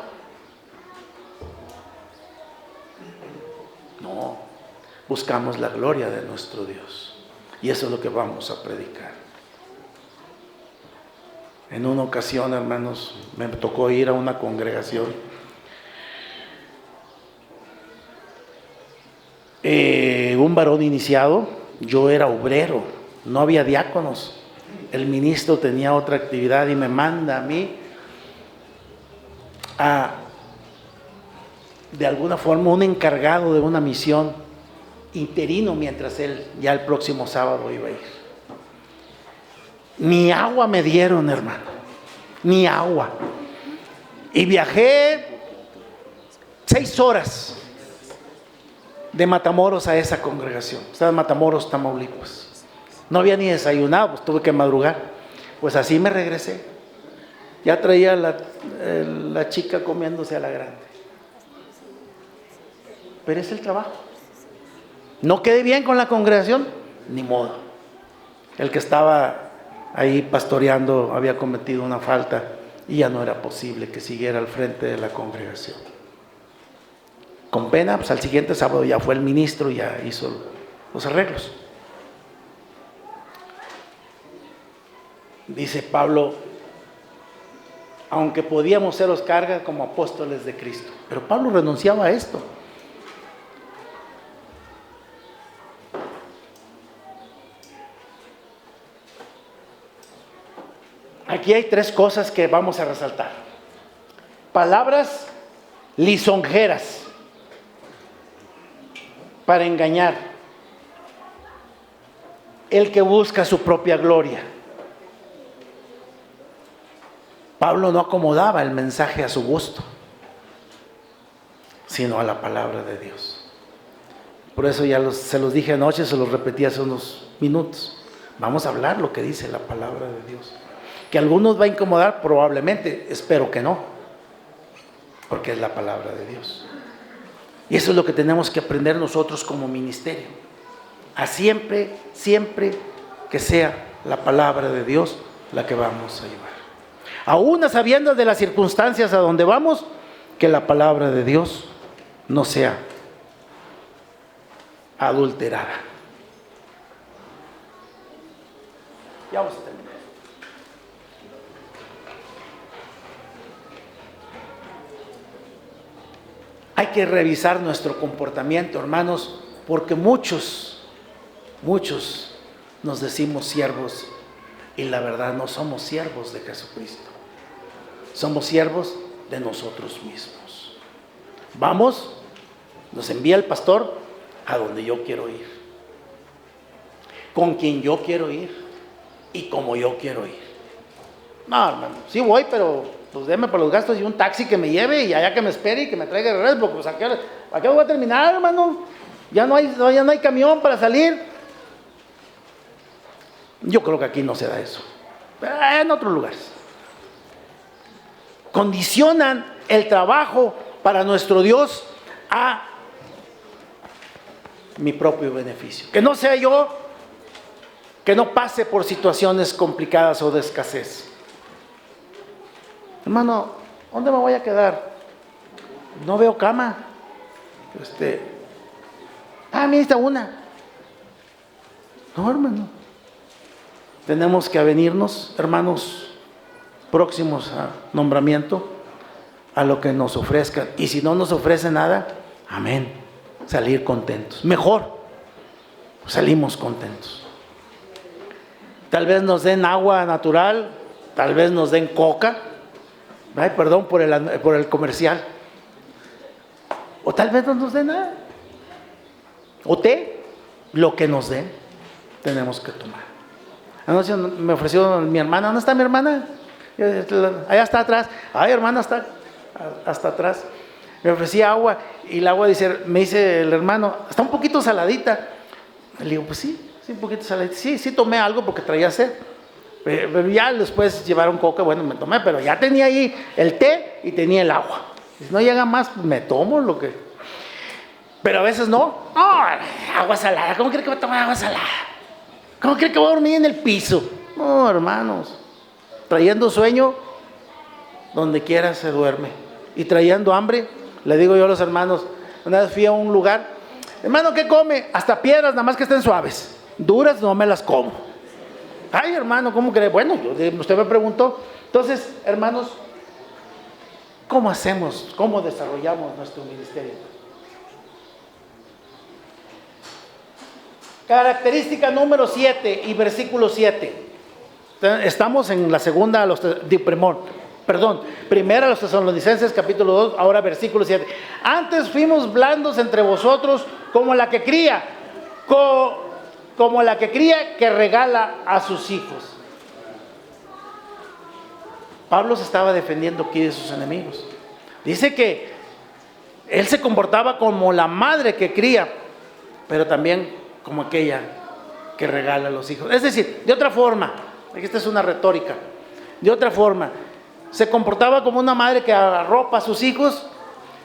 No, buscamos la gloria de nuestro Dios. Y eso es lo que vamos a predicar. En una ocasión, hermanos, me tocó ir a una congregación. Un varón iniciado, yo era obrero, no había diáconos. El ministro tenía otra actividad y me manda a mí de alguna forma, un encargado de una misión interino, mientras él ya el próximo sábado iba a ir. Ni agua me dieron, hermano, ni agua. Y viajé 6 horas de Matamoros a esa congregación. Estaba en Matamoros, Tamaulipas. No había ni desayunado, pues tuve que madrugar. Pues así me regresé. Ya traía la chica comiéndose a la grande. Pero es el trabajo. No quedé bien con la congregación, ni modo. El que estaba ahí pastoreando había cometido una falta y ya no era posible que siguiera al frente de la congregación. Con pena, pues al siguiente sábado ya fue el ministro y ya hizo los arreglos. Dice Pablo, aunque podíamos seros carga como apóstoles de Cristo. Pero Pablo renunciaba a esto. Aquí hay 3 cosas que vamos a resaltar. Palabras lisonjeras para engañar. El que busca su propia gloria. Pablo no acomodaba el mensaje a su gusto, sino a la palabra de Dios. Por eso ya se los dije anoche, se los repetí hace unos minutos. Vamos a hablar lo que dice la palabra de Dios. Que a algunos va a incomodar, probablemente, espero que no, porque es la palabra de Dios. Y eso es lo que tenemos que aprender nosotros como ministerio. A siempre que sea la palabra de Dios la que vamos a llevar. Aún a sabiendas de las circunstancias a donde vamos, que la palabra de Dios no sea adulterada. Ya vamos a terminar. Hay que revisar nuestro comportamiento, hermanos, porque muchos nos decimos siervos y la verdad no somos siervos de Jesucristo. Somos siervos de nosotros mismos. Vamos, nos envía el pastor a donde yo quiero ir, con quien yo quiero ir y como yo quiero ir. No, hermano, sí voy, pero pues déme por los gastos y un taxi que me lleve y allá que me espere y que me traiga de regreso, porque pues ¿a qué voy a terminar, hermano? Ya no hay camión para salir. Yo creo que aquí no se da eso, en otros lugares. Condicionan el trabajo para nuestro Dios a mi propio beneficio. Que no sea yo, que no pase por situaciones complicadas o de escasez. Hermano, ¿dónde me voy a quedar? No veo cama. Mira, está una. No, hermano. Tenemos que avenirnos, hermanos, próximos a nombramiento, a lo que nos ofrezcan. Y si no nos ofrece nada, amén, salir contentos. Mejor, salimos contentos. Tal vez nos den agua natural, tal vez nos den coca. Ay, perdón por el comercial. O tal vez no nos den nada. O té, lo que nos den, tenemos que tomar. Anoche me ofreció mi hermana. ¿Dónde está mi hermana? Allá está atrás. Ay, hermana, está hasta atrás. Me ofrecía agua y el agua me dice el hermano, está un poquito saladita. Le digo, pues sí, un poquito saladita. Sí, tomé algo porque traía sed. Pero ya después llevaron coca, bueno, me tomé, pero ya tenía ahí el té y tenía el agua. Si no llega más, pues me tomo lo que... Pero a veces no. No, agua salada. ¿Cómo cree que voy a tomar agua salada? ¿Cómo cree que voy a dormir en el piso? No, hermanos. Trayendo sueño, donde quiera se duerme. Y trayendo hambre, le digo yo a los hermanos, una vez fui a un lugar, hermano, ¿qué come? Hasta piedras, nada más que estén suaves. Duras no me las como. Ay, hermano, ¿cómo cree? Bueno, usted me preguntó. Entonces, hermanos, ¿cómo hacemos? ¿Cómo desarrollamos nuestro ministerio? Característica número 7 y versículo 7. Estamos en la segunda, primera a los Tesalonicenses, capítulo 2, ahora versículo 7. Antes fuimos blandos entre vosotros como la que cría, que regala a sus hijos. Pablo se estaba defendiendo aquí de sus enemigos. Dice que Él se comportaba como la madre que cría, pero también como aquella que regala a los hijos. Es decir, de otra forma, esta es una retórica, de otra forma, se comportaba como una madre que arropa a sus hijos,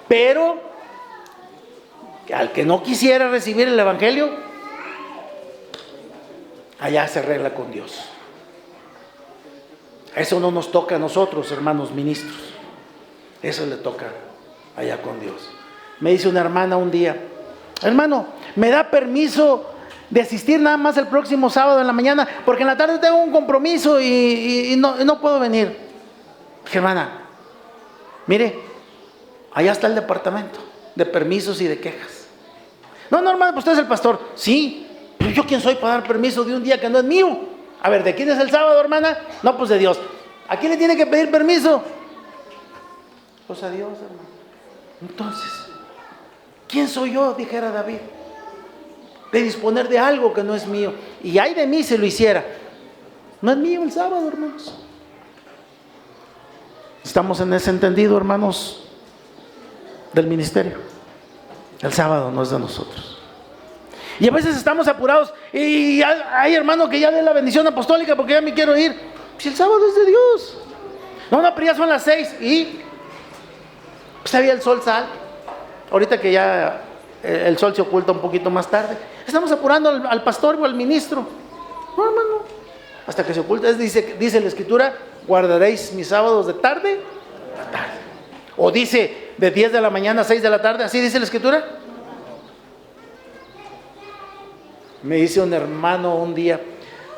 pero al que no quisiera recibir el evangelio, allá se arregla con Dios. Eso no nos toca a nosotros, hermanos ministros. Eso le toca allá con Dios. Me dice una hermana un día: hermano, ¿me da permiso de asistir nada más el próximo sábado en la mañana? Porque en la tarde tengo un compromiso y no puedo venir. Dije: hermana, mire, allá está el departamento de permisos y de quejas. No, hermano, pues usted es el pastor. Sí, pero ¿yo quién soy para dar permiso de un día que no es mío? A ver, ¿de quién es el sábado, hermana? No, pues de Dios. ¿A quién le tiene que pedir permiso? Pues a Dios, hermano. Entonces, ¿quién soy yo? Dijera David, de disponer de algo que no es mío. Y ay de mí si lo hiciera. No es mío el sábado, hermanos. Estamos en ese entendido, hermanos, del ministerio. El sábado no es de nosotros. Y a veces estamos apurados y hay hermano que ya dé la bendición apostólica porque ya me quiero ir. Si el sábado es de Dios. No, pero ya son las 6 y pues todavía el sol sale. Ahorita que ya el sol se oculta un poquito más tarde, estamos apurando al pastor o al ministro. No, hermano, hasta que se oculta. Dice la Escritura: guardaréis mis sábados de tarde a tarde. O dice de 10 de la mañana a 6 de la tarde. Así dice la Escritura. Me dice un hermano un día: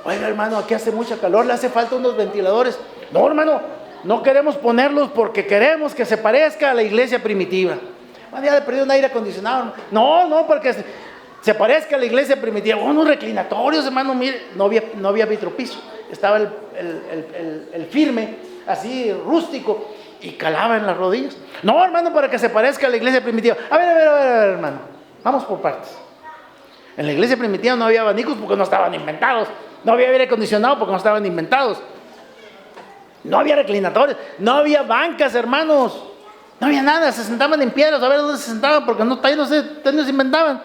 oiga, hermano, aquí hace mucha calor, le hace falta unos ventiladores. No, hermano, no queremos ponerlos porque queremos que se parezca a la iglesia primitiva. Un día le perdí un aire acondicionado. No, porque se parezca a la iglesia primitiva. Unos reclinatorios, hermano, mire, no había vitropiso. Estaba el firme, así rústico, y calaba en las rodillas. No, hermano, para que se parezca a la iglesia primitiva. A ver, hermano, vamos por partes. En la iglesia primitiva no había abanicos porque no estaban inventados. No había aire acondicionado porque no estaban inventados. No había reclinatorios. No había bancas, hermanos. No había nada. Se sentaban en piedras. A ver dónde se sentaban porque no se inventaban.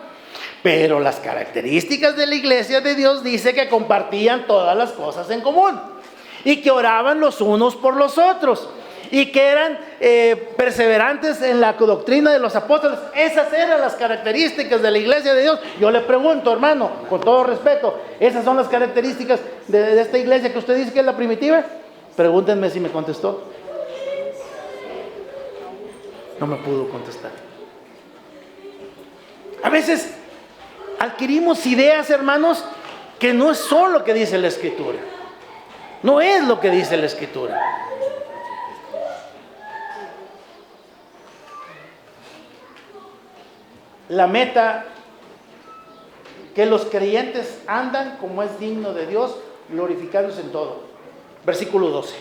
Pero las características de la iglesia de Dios dice que compartían todas las cosas en común. Y que oraban los unos por los otros. Y que eran perseverantes en la doctrina de los apóstoles. Esas eran las características de la iglesia de Dios. Yo le pregunto, hermano, con todo respeto, ¿esas son las características de esta iglesia que usted dice que es la primitiva? Pregúntenme si me contestó. No me pudo contestar. A veces adquirimos ideas, hermanos, que no es solo lo que dice la Escritura. No es lo que dice la Escritura. La meta, que los creyentes andan como es digno de Dios, glorificados en todo. Versículo 12.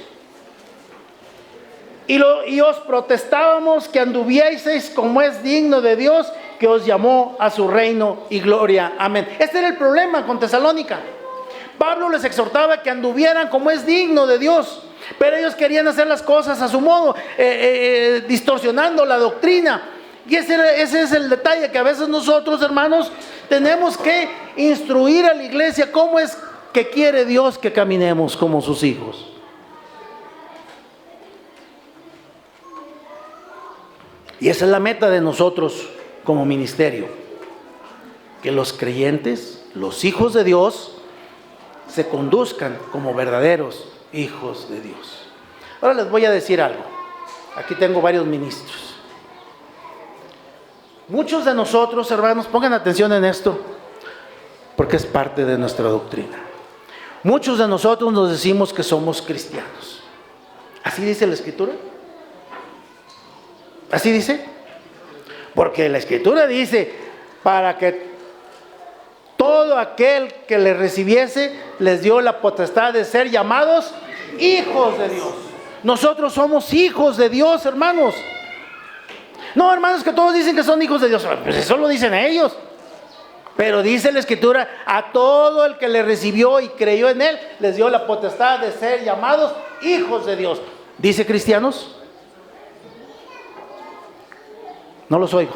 Y os protestábamos que anduvieseis como es digno de Dios, que os llamó a su reino y gloria. Amén. Este era el problema con Tesalónica. Pablo les exhortaba que anduvieran como es digno de Dios, pero ellos querían hacer las cosas a su modo, distorsionando la doctrina. Y ese es el detalle, que a veces nosotros, hermanos, tenemos que instruir a la iglesia cómo es que quiere Dios que caminemos como sus hijos. Y esa es la meta de nosotros como ministerio, que los creyentes, los hijos de Dios, se conduzcan como verdaderos hijos de Dios. Ahora les voy a decir algo. Aquí tengo varios ministros. Muchos de nosotros, hermanos, pongan atención en esto, porque es parte de nuestra doctrina. Muchos de nosotros nos decimos que somos cristianos. ¿Así dice la Escritura? ¿Así dice? Porque la Escritura dice: para que todo aquel que le recibiese, les dio la potestad de ser llamados hijos de Dios. Nosotros somos hijos de Dios, hermanos. No, hermanos, que todos dicen que son hijos de Dios. Pues eso lo dicen ellos. Pero dice la Escritura: a todo el que le recibió y creyó en él, les dio la potestad de ser llamados hijos de Dios. ¿Dice cristianos? No los oigo.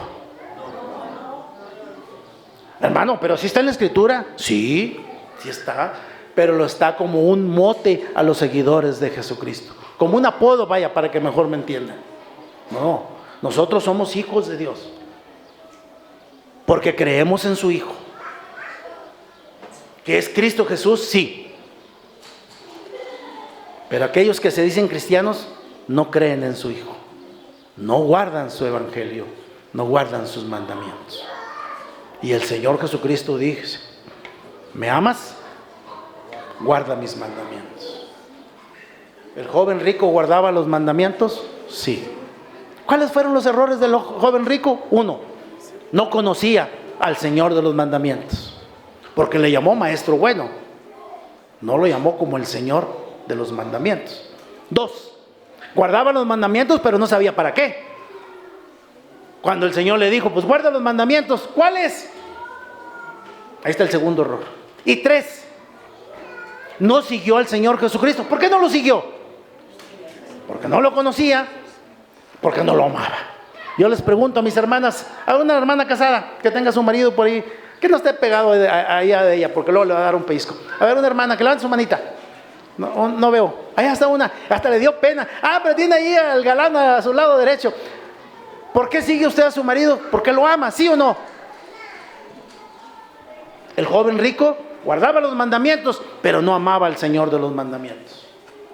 Hermano, pero sí está en la Escritura. Sí, sí está. Pero lo está como un mote a los seguidores de Jesucristo. Como un apodo, vaya, para que mejor me entiendan. No, nosotros somos hijos de Dios. Porque creemos en su Hijo. ¿Que es Cristo Jesús? Sí. Pero aquellos que se dicen cristianos no creen en su Hijo. No guardan su evangelio. No guardan sus mandamientos. Y el Señor Jesucristo dice: ¿me amas? Guarda mis mandamientos. ¿El joven rico guardaba los mandamientos? Sí. ¿Cuáles fueron los errores del joven rico? Uno, no conocía al Señor de los mandamientos, porque le llamó maestro bueno. No lo llamó como el Señor de los mandamientos. Dos, guardaba los mandamientos, pero no sabía para qué. Cuando el Señor le dijo: pues guarda los mandamientos, ¿cuáles? Ahí está el segundo error. Y tres, no siguió al Señor Jesucristo. ¿Por qué no lo siguió? Porque no lo conocía, porque no lo amaba. Yo les pregunto a mis hermanas, a una hermana casada que tenga su marido por ahí, que no esté pegado allá de ella, porque luego le va a dar un pellizco. A ver, una hermana que levante su manita. No veo. Allá está una, hasta le dio pena. Ah, pero tiene ahí al galán a su lado derecho. ¿Por qué sigue usted a su marido? ¿Porque lo ama? ¿Sí o no? El joven rico guardaba los mandamientos, pero no amaba al Señor de los mandamientos.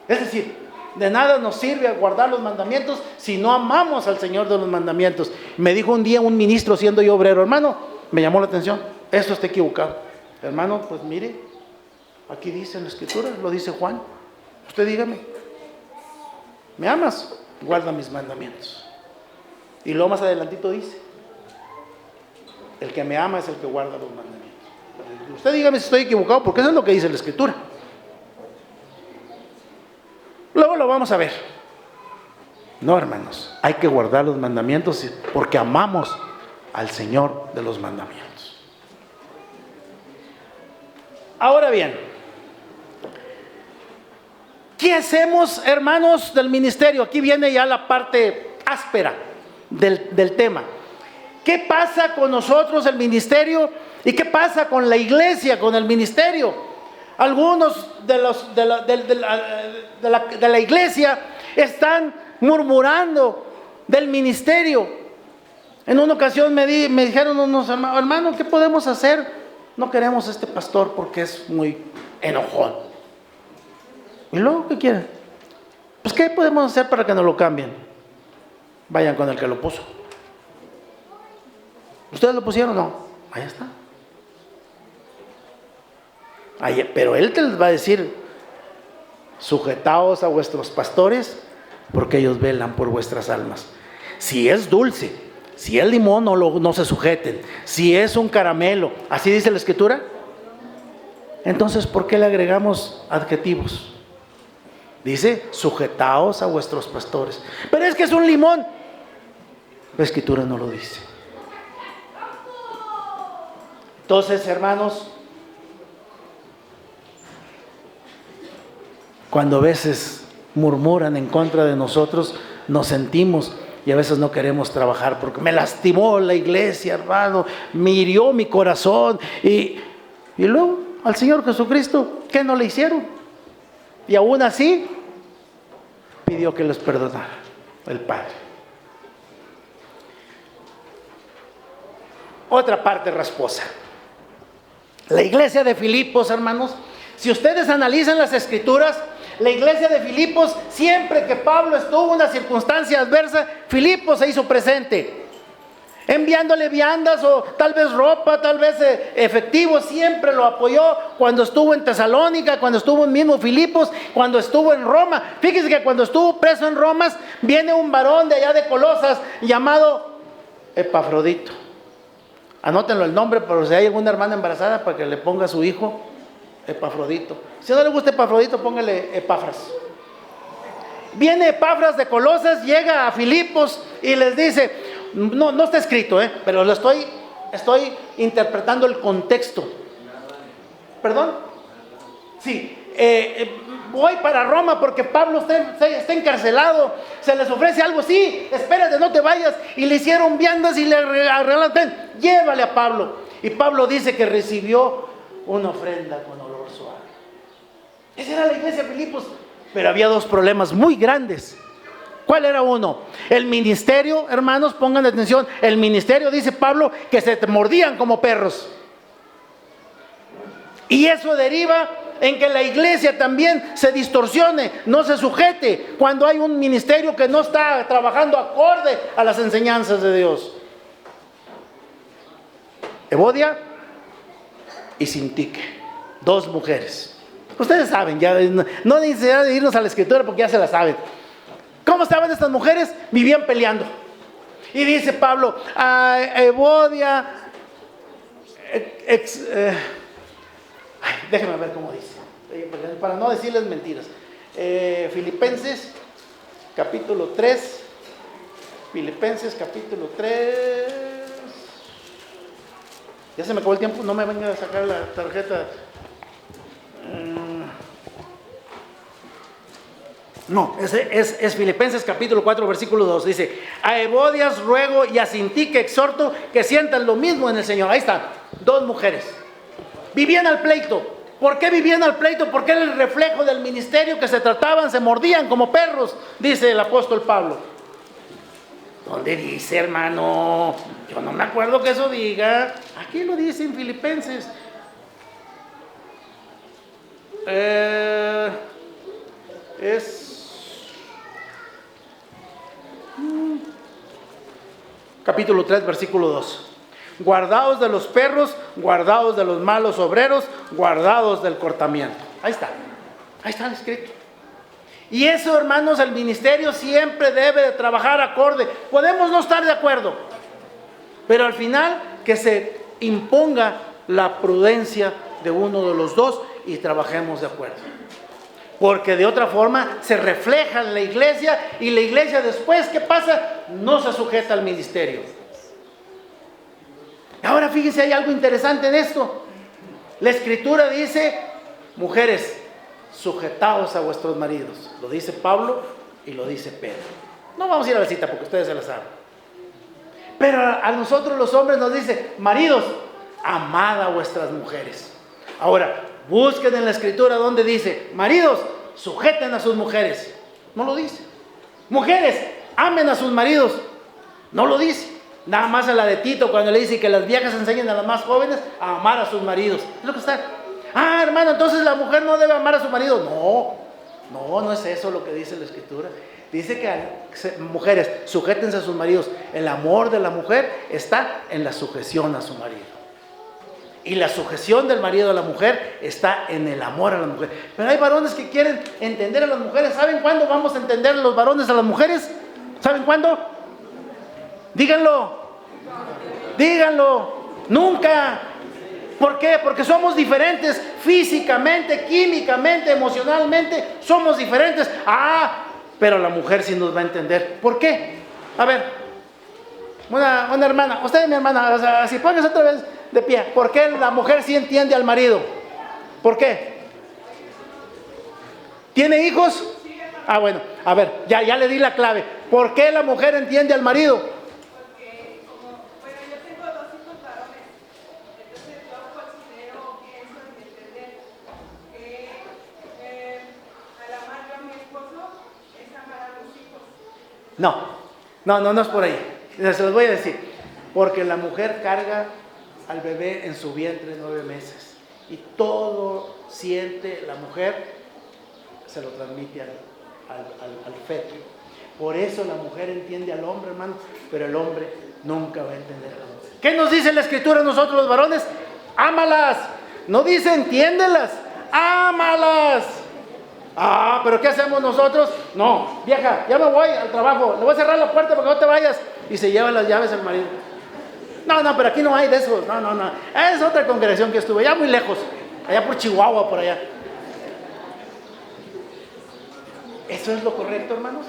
Es decir, de nada nos sirve guardar los mandamientos si no amamos al Señor de los mandamientos. Me dijo un día un ministro, siendo yo obrero: hermano, me llamó la atención, esto está equivocado. Hermano, pues mire, aquí dice en la Escritura, lo dice Juan. Usted dígame, ¿me amas? Guarda mis mandamientos. Y luego más adelantito dice: el que me ama es el que guarda los mandamientos. Usted dígame si estoy equivocado, porque eso es lo que dice la Escritura. Luego lo vamos a ver. No, hermanos, hay que guardar los mandamientos porque amamos al Señor de los mandamientos. Ahora bien, ¿qué hacemos, hermanos, del ministerio? Aquí viene ya la parte áspera del tema. ¿Qué pasa con nosotros, el ministerio? ¿Y qué pasa con la iglesia, con el ministerio? Algunos de la iglesia están murmurando del ministerio. En una ocasión me dijeron unos hermanos: hermano, ¿qué podemos hacer? No queremos a este pastor porque es muy enojón. ¿Y luego qué quieren? Pues ¿qué podemos hacer para que nos lo cambien? Vayan con el que lo puso. ¿Ustedes lo pusieron? No. Ahí está. Pero él te les va a decir: sujetaos a vuestros pastores, porque ellos velan por vuestras almas. Si es dulce, si es limón, no se sujeten. Si es un caramelo, ¿así dice la Escritura? Entonces, ¿por qué le agregamos adjetivos? Dice: sujetaos a vuestros pastores. Pero es que es un limón. La Escritura no lo dice. Entonces, hermanos, cuando a veces murmuran en contra de nosotros, nos sentimos y a veces no queremos trabajar porque me lastimó la iglesia, hermano, me hirió mi corazón. Y luego al Señor Jesucristo, ¿qué no le hicieron? Y aún así pidió que les perdonara el Padre. Otra parte rasposa. La iglesia de Filipos, hermanos, si ustedes analizan las Escrituras, la iglesia de Filipos, siempre que Pablo estuvo en una circunstancia adversa, Filipos se hizo presente, enviándole viandas o tal vez ropa, tal vez efectivo. Siempre lo apoyó cuando estuvo en Tesalónica, cuando estuvo en mismo Filipos, cuando estuvo en Roma. Fíjense que cuando estuvo preso en Roma, viene un varón de allá de Colosas llamado Epafrodito. Anótenlo el nombre, por si hay alguna hermana embarazada, para que le ponga a su hijo Epafrodito. Si no le gusta Epafrodito, póngale Epafras. Viene Epafras de Colosas, llega a Filipos y les dice, no está escrito, pero lo estoy interpretando el contexto. ¿Perdón? Sí, voy para Roma porque Pablo está encarcelado, se les ofrece algo, sí, espérate, no te vayas. Y le hicieron viandas y le arreglaron, ven, llévale a Pablo. Y Pablo dice que recibió una ofrenda con olor suave. Esa era la iglesia de Filipos. Pero había dos problemas muy grandes. ¿Cuál era uno? El ministerio, hermanos, pongan atención. El ministerio, dice Pablo, que se mordían como perros. Y eso deriva en que la iglesia también se distorsione, no se sujete cuando hay un ministerio que no está trabajando acorde a las enseñanzas de Dios. Evodia y Sintique, dos mujeres. Ustedes saben, ya no hay necesidad de irnos a la escritura porque ya se la saben. ¿Cómo estaban estas mujeres? Vivían peleando. Y dice Pablo, Evodia, déjenme ver cómo dice, para no decirles mentiras. Filipenses, capítulo 3. Filipenses, capítulo 3. Ya se me acabó el tiempo, no me vengan a sacar la tarjeta. No, es Filipenses capítulo 4, versículo 2. Dice, a Evodias ruego y a Sintique exhorto que sientan lo mismo en el Señor. Ahí están, dos mujeres. Vivían al pleito. ¿Por qué vivían al pleito? Porque era el reflejo del ministerio que se trataban, se mordían como perros, dice el apóstol Pablo. ¿Dónde dice, hermano? Yo no me acuerdo que eso diga. Aquí lo dice en Filipenses. Capítulo 3, versículo 2. Guardaos de los perros, guardaos de los malos obreros, guardaos del cortamiento. Ahí está escrito. Y eso, hermanos, el ministerio siempre debe de trabajar acorde. Podemos no estar de acuerdo, pero al final que se imponga la prudencia de uno de los dos y trabajemos de acuerdo. Porque de otra forma se refleja en la iglesia y la iglesia después, ¿qué pasa? No se sujeta al ministerio. Ahora fíjense, hay algo interesante en esto. La escritura dice, mujeres, sujetaos a vuestros maridos. Lo dice Pablo y lo dice Pedro. No vamos a ir a la cita porque ustedes se la saben. Pero a nosotros los hombres nos dice, maridos, amad a vuestras mujeres. Ahora, busquen en la escritura donde dice, maridos, sujeten a sus mujeres. No lo dice. Mujeres, amen a sus maridos. No lo dice. Nada más en la de Tito, cuando le dice que las viejas enseñen a las más jóvenes a amar a sus maridos. Es lo que está. Hermano, entonces la mujer no debe amar a su marido. No es eso lo que dice la escritura. Dice que mujeres, sujétense a sus maridos. El amor de la mujer está en la sujeción a su marido. Y la sujeción del marido a la mujer está en el amor a la mujer. Pero hay varones que quieren entender a las mujeres. ¿Saben cuándo vamos a entender los varones a las mujeres? ¿Saben cuándo? Díganlo. Nunca. ¿Por qué? Porque somos diferentes físicamente, químicamente, emocionalmente. Somos diferentes. Pero la mujer sí nos va a entender. ¿Por qué? A ver, una hermana, usted es mi hermana, o sea, si pones otra vez de pie, ¿por qué la mujer sí entiende al marido? ¿Por qué? ¿Tiene hijos? Bueno, a ver, ya le di la clave. ¿Por qué la mujer entiende al marido? Porque yo tengo dos hijos varones, entonces yo considero, pienso en entender que al amar yo a mi esposo es amar a los hijos. No es por ahí. Se los voy a decir. Porque la mujer carga al bebé en su vientre 9 meses. Y todo siente la mujer, se lo transmite al feto. Por eso la mujer entiende al hombre, hermano, pero el hombre nunca va a entender a la mujer. ¿Qué nos dice la escritura a nosotros los varones? Ámalas. No dice entiéndelas, ámalas. Pero ¿qué hacemos nosotros? No, vieja, ya me voy al trabajo, le voy a cerrar la puerta para que no te vayas. Y se lleva las llaves al marido. No, pero aquí no hay de esos. No. Es otra congregación que estuve, ya muy lejos, allá por Chihuahua, por allá. ¿Eso es lo correcto, hermanos?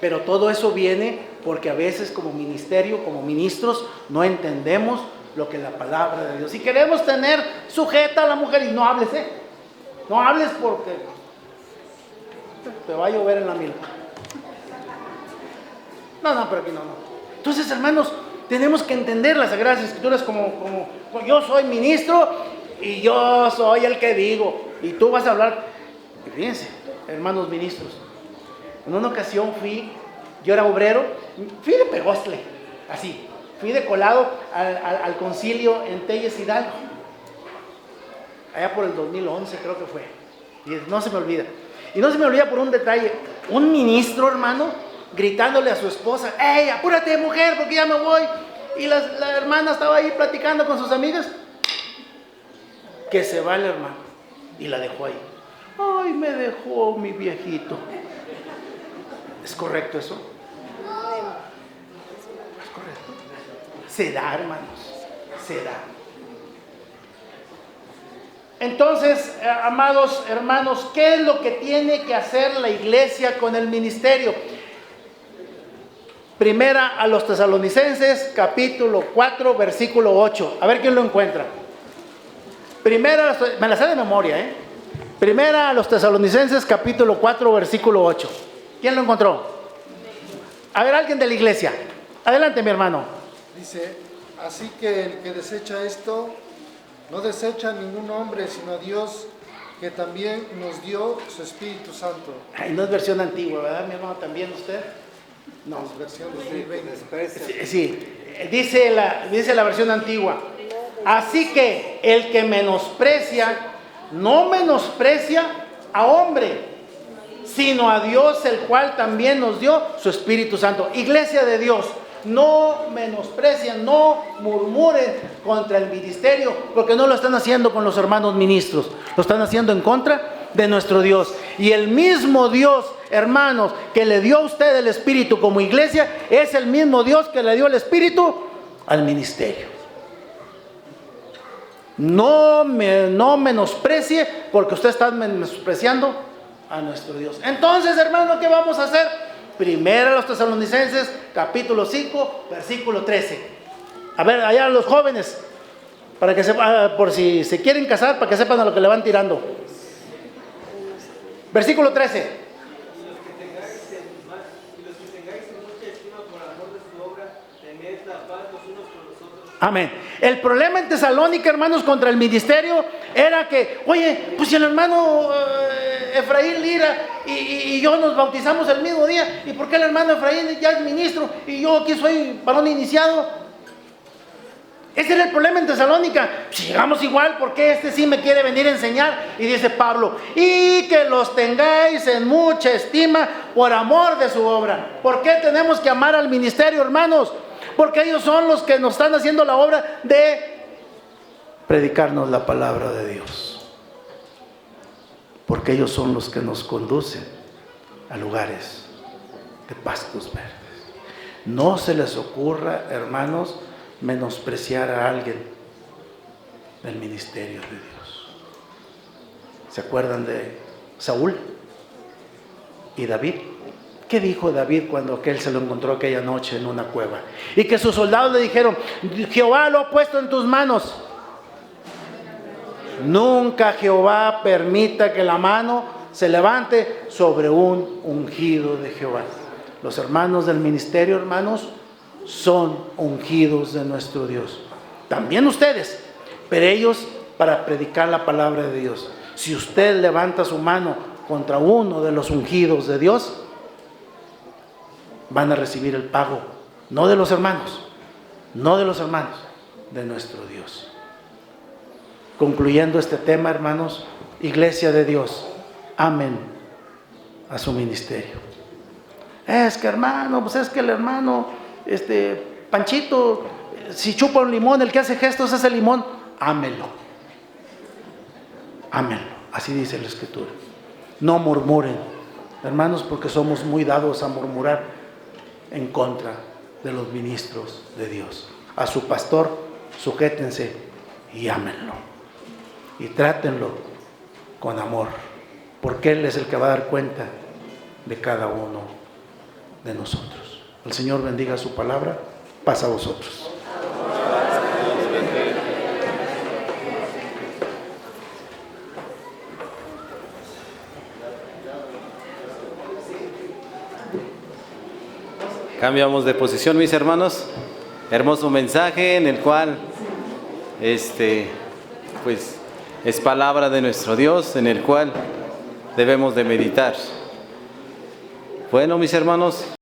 Pero todo eso viene porque a veces como ministerio, como ministros, no entendemos lo que la palabra de Dios. Si queremos tener sujeta a la mujer, y no hables, no hables porque te va a llover en la milpa. No, pero aquí no. Entonces, hermanos, tenemos que entender las Sagradas Escrituras como yo soy ministro y yo soy el que digo, y tú vas a hablar. Y fíjense, hermanos ministros, en una ocasión yo era obrero, fui de Pegostle, así, fui de colado al concilio en Telles Hidalgo, allá por el 2011 creo que fue, y no se me olvida. Y no se me olvida por un detalle, un ministro, hermano, gritándole a su esposa: ¡Ey, apúrate, mujer, porque ya me voy! Y la hermana estaba ahí platicando con sus amigas, que se va el hermano, y la dejó ahí. ¡Ay, me dejó mi viejito! ¿Es correcto eso? ¿Es correcto? Se da, hermanos, se da. Entonces, amados hermanos, ¿qué es lo que tiene que hacer la iglesia con el ministerio? Primera a los Tesalonicenses, capítulo 4, versículo 8. A ver quién lo encuentra. Primera, me la sé de memoria, Primera a los Tesalonicenses, capítulo 4, versículo 8. ¿Quién lo encontró? A ver, alguien de la iglesia. Adelante, mi hermano. Dice: así que el que desecha esto, no desecha a ningún hombre, sino a Dios, que también nos dio su Espíritu Santo. Ay, no es versión antigua, ¿verdad, mi hermano? ¿También usted? No. Es versión 2020. Sí, dice la versión antigua. Así que el que menosprecia, no menosprecia a hombre, sino a Dios, el cual también nos dio su Espíritu Santo. Iglesia de Dios, no menosprecien, no murmuren contra el ministerio, porque no lo están haciendo con los hermanos ministros, lo están haciendo en contra de nuestro Dios. Y el mismo Dios, hermanos, que le dio a usted el Espíritu como iglesia, es el mismo Dios que le dio el Espíritu al ministerio. No menosprecie, porque usted está menospreciando a nuestro Dios. Entonces, hermano, ¿qué vamos a hacer? Primero a los Tesalonicenses, capítulo 5, versículo 13. A ver, allá los jóvenes, para que sepan, por si se quieren casar, para que sepan a lo que le van tirando. Versículo 13. Amén. El problema en Tesalónica, hermanos, contra el ministerio era que, oye, pues si el hermano Efraín Lira y yo nos bautizamos el mismo día, ¿y por qué el hermano Efraín ya es ministro y yo aquí soy varón iniciado? Ese era el problema en Tesalónica. Si llegamos igual, ¿por qué este sí me quiere venir a enseñar? Y dice Pablo: y que los tengáis en mucha estima por amor de su obra. ¿Por qué tenemos que amar al ministerio, hermanos? Porque ellos son los que nos están haciendo la obra de predicarnos la palabra de Dios. Porque ellos son los que nos conducen a lugares de pastos verdes. No se les ocurra, hermanos, menospreciar a alguien del ministerio de Dios. ¿Se acuerdan de Saúl y David? ¿Qué dijo David cuando aquel se lo encontró aquella noche en una cueva? Y que sus soldados le dijeron: Jehová lo ha puesto en tus manos. Nunca Jehová permita que la mano se levante sobre un ungido de Jehová. Los hermanos del ministerio, hermanos, son ungidos de nuestro Dios. También ustedes, pero ellos para predicar la palabra de Dios. Si usted levanta su mano contra uno de los ungidos de Dios, van a recibir el pago, no de los hermanos, de nuestro Dios. Concluyendo este tema, hermanos, iglesia de Dios, amen a su ministerio. Es que, hermano, pues es que el hermano, Panchito, si chupa un limón, el que hace gestos es el limón. Ámenlo, así dice la Escritura. No murmuren, hermanos, porque somos muy dados a murmurar en contra de los ministros de Dios. A su pastor, sujétense y ámenlo. Y trátenlo con amor, porque Él es el que va a dar cuenta de cada uno de nosotros. El Señor bendiga su palabra. Pasa a vosotros. Cambiamos de posición, mis hermanos. Hermoso mensaje en el cual, pues, es palabra de nuestro Dios, en el cual debemos de meditar. Bueno, mis hermanos.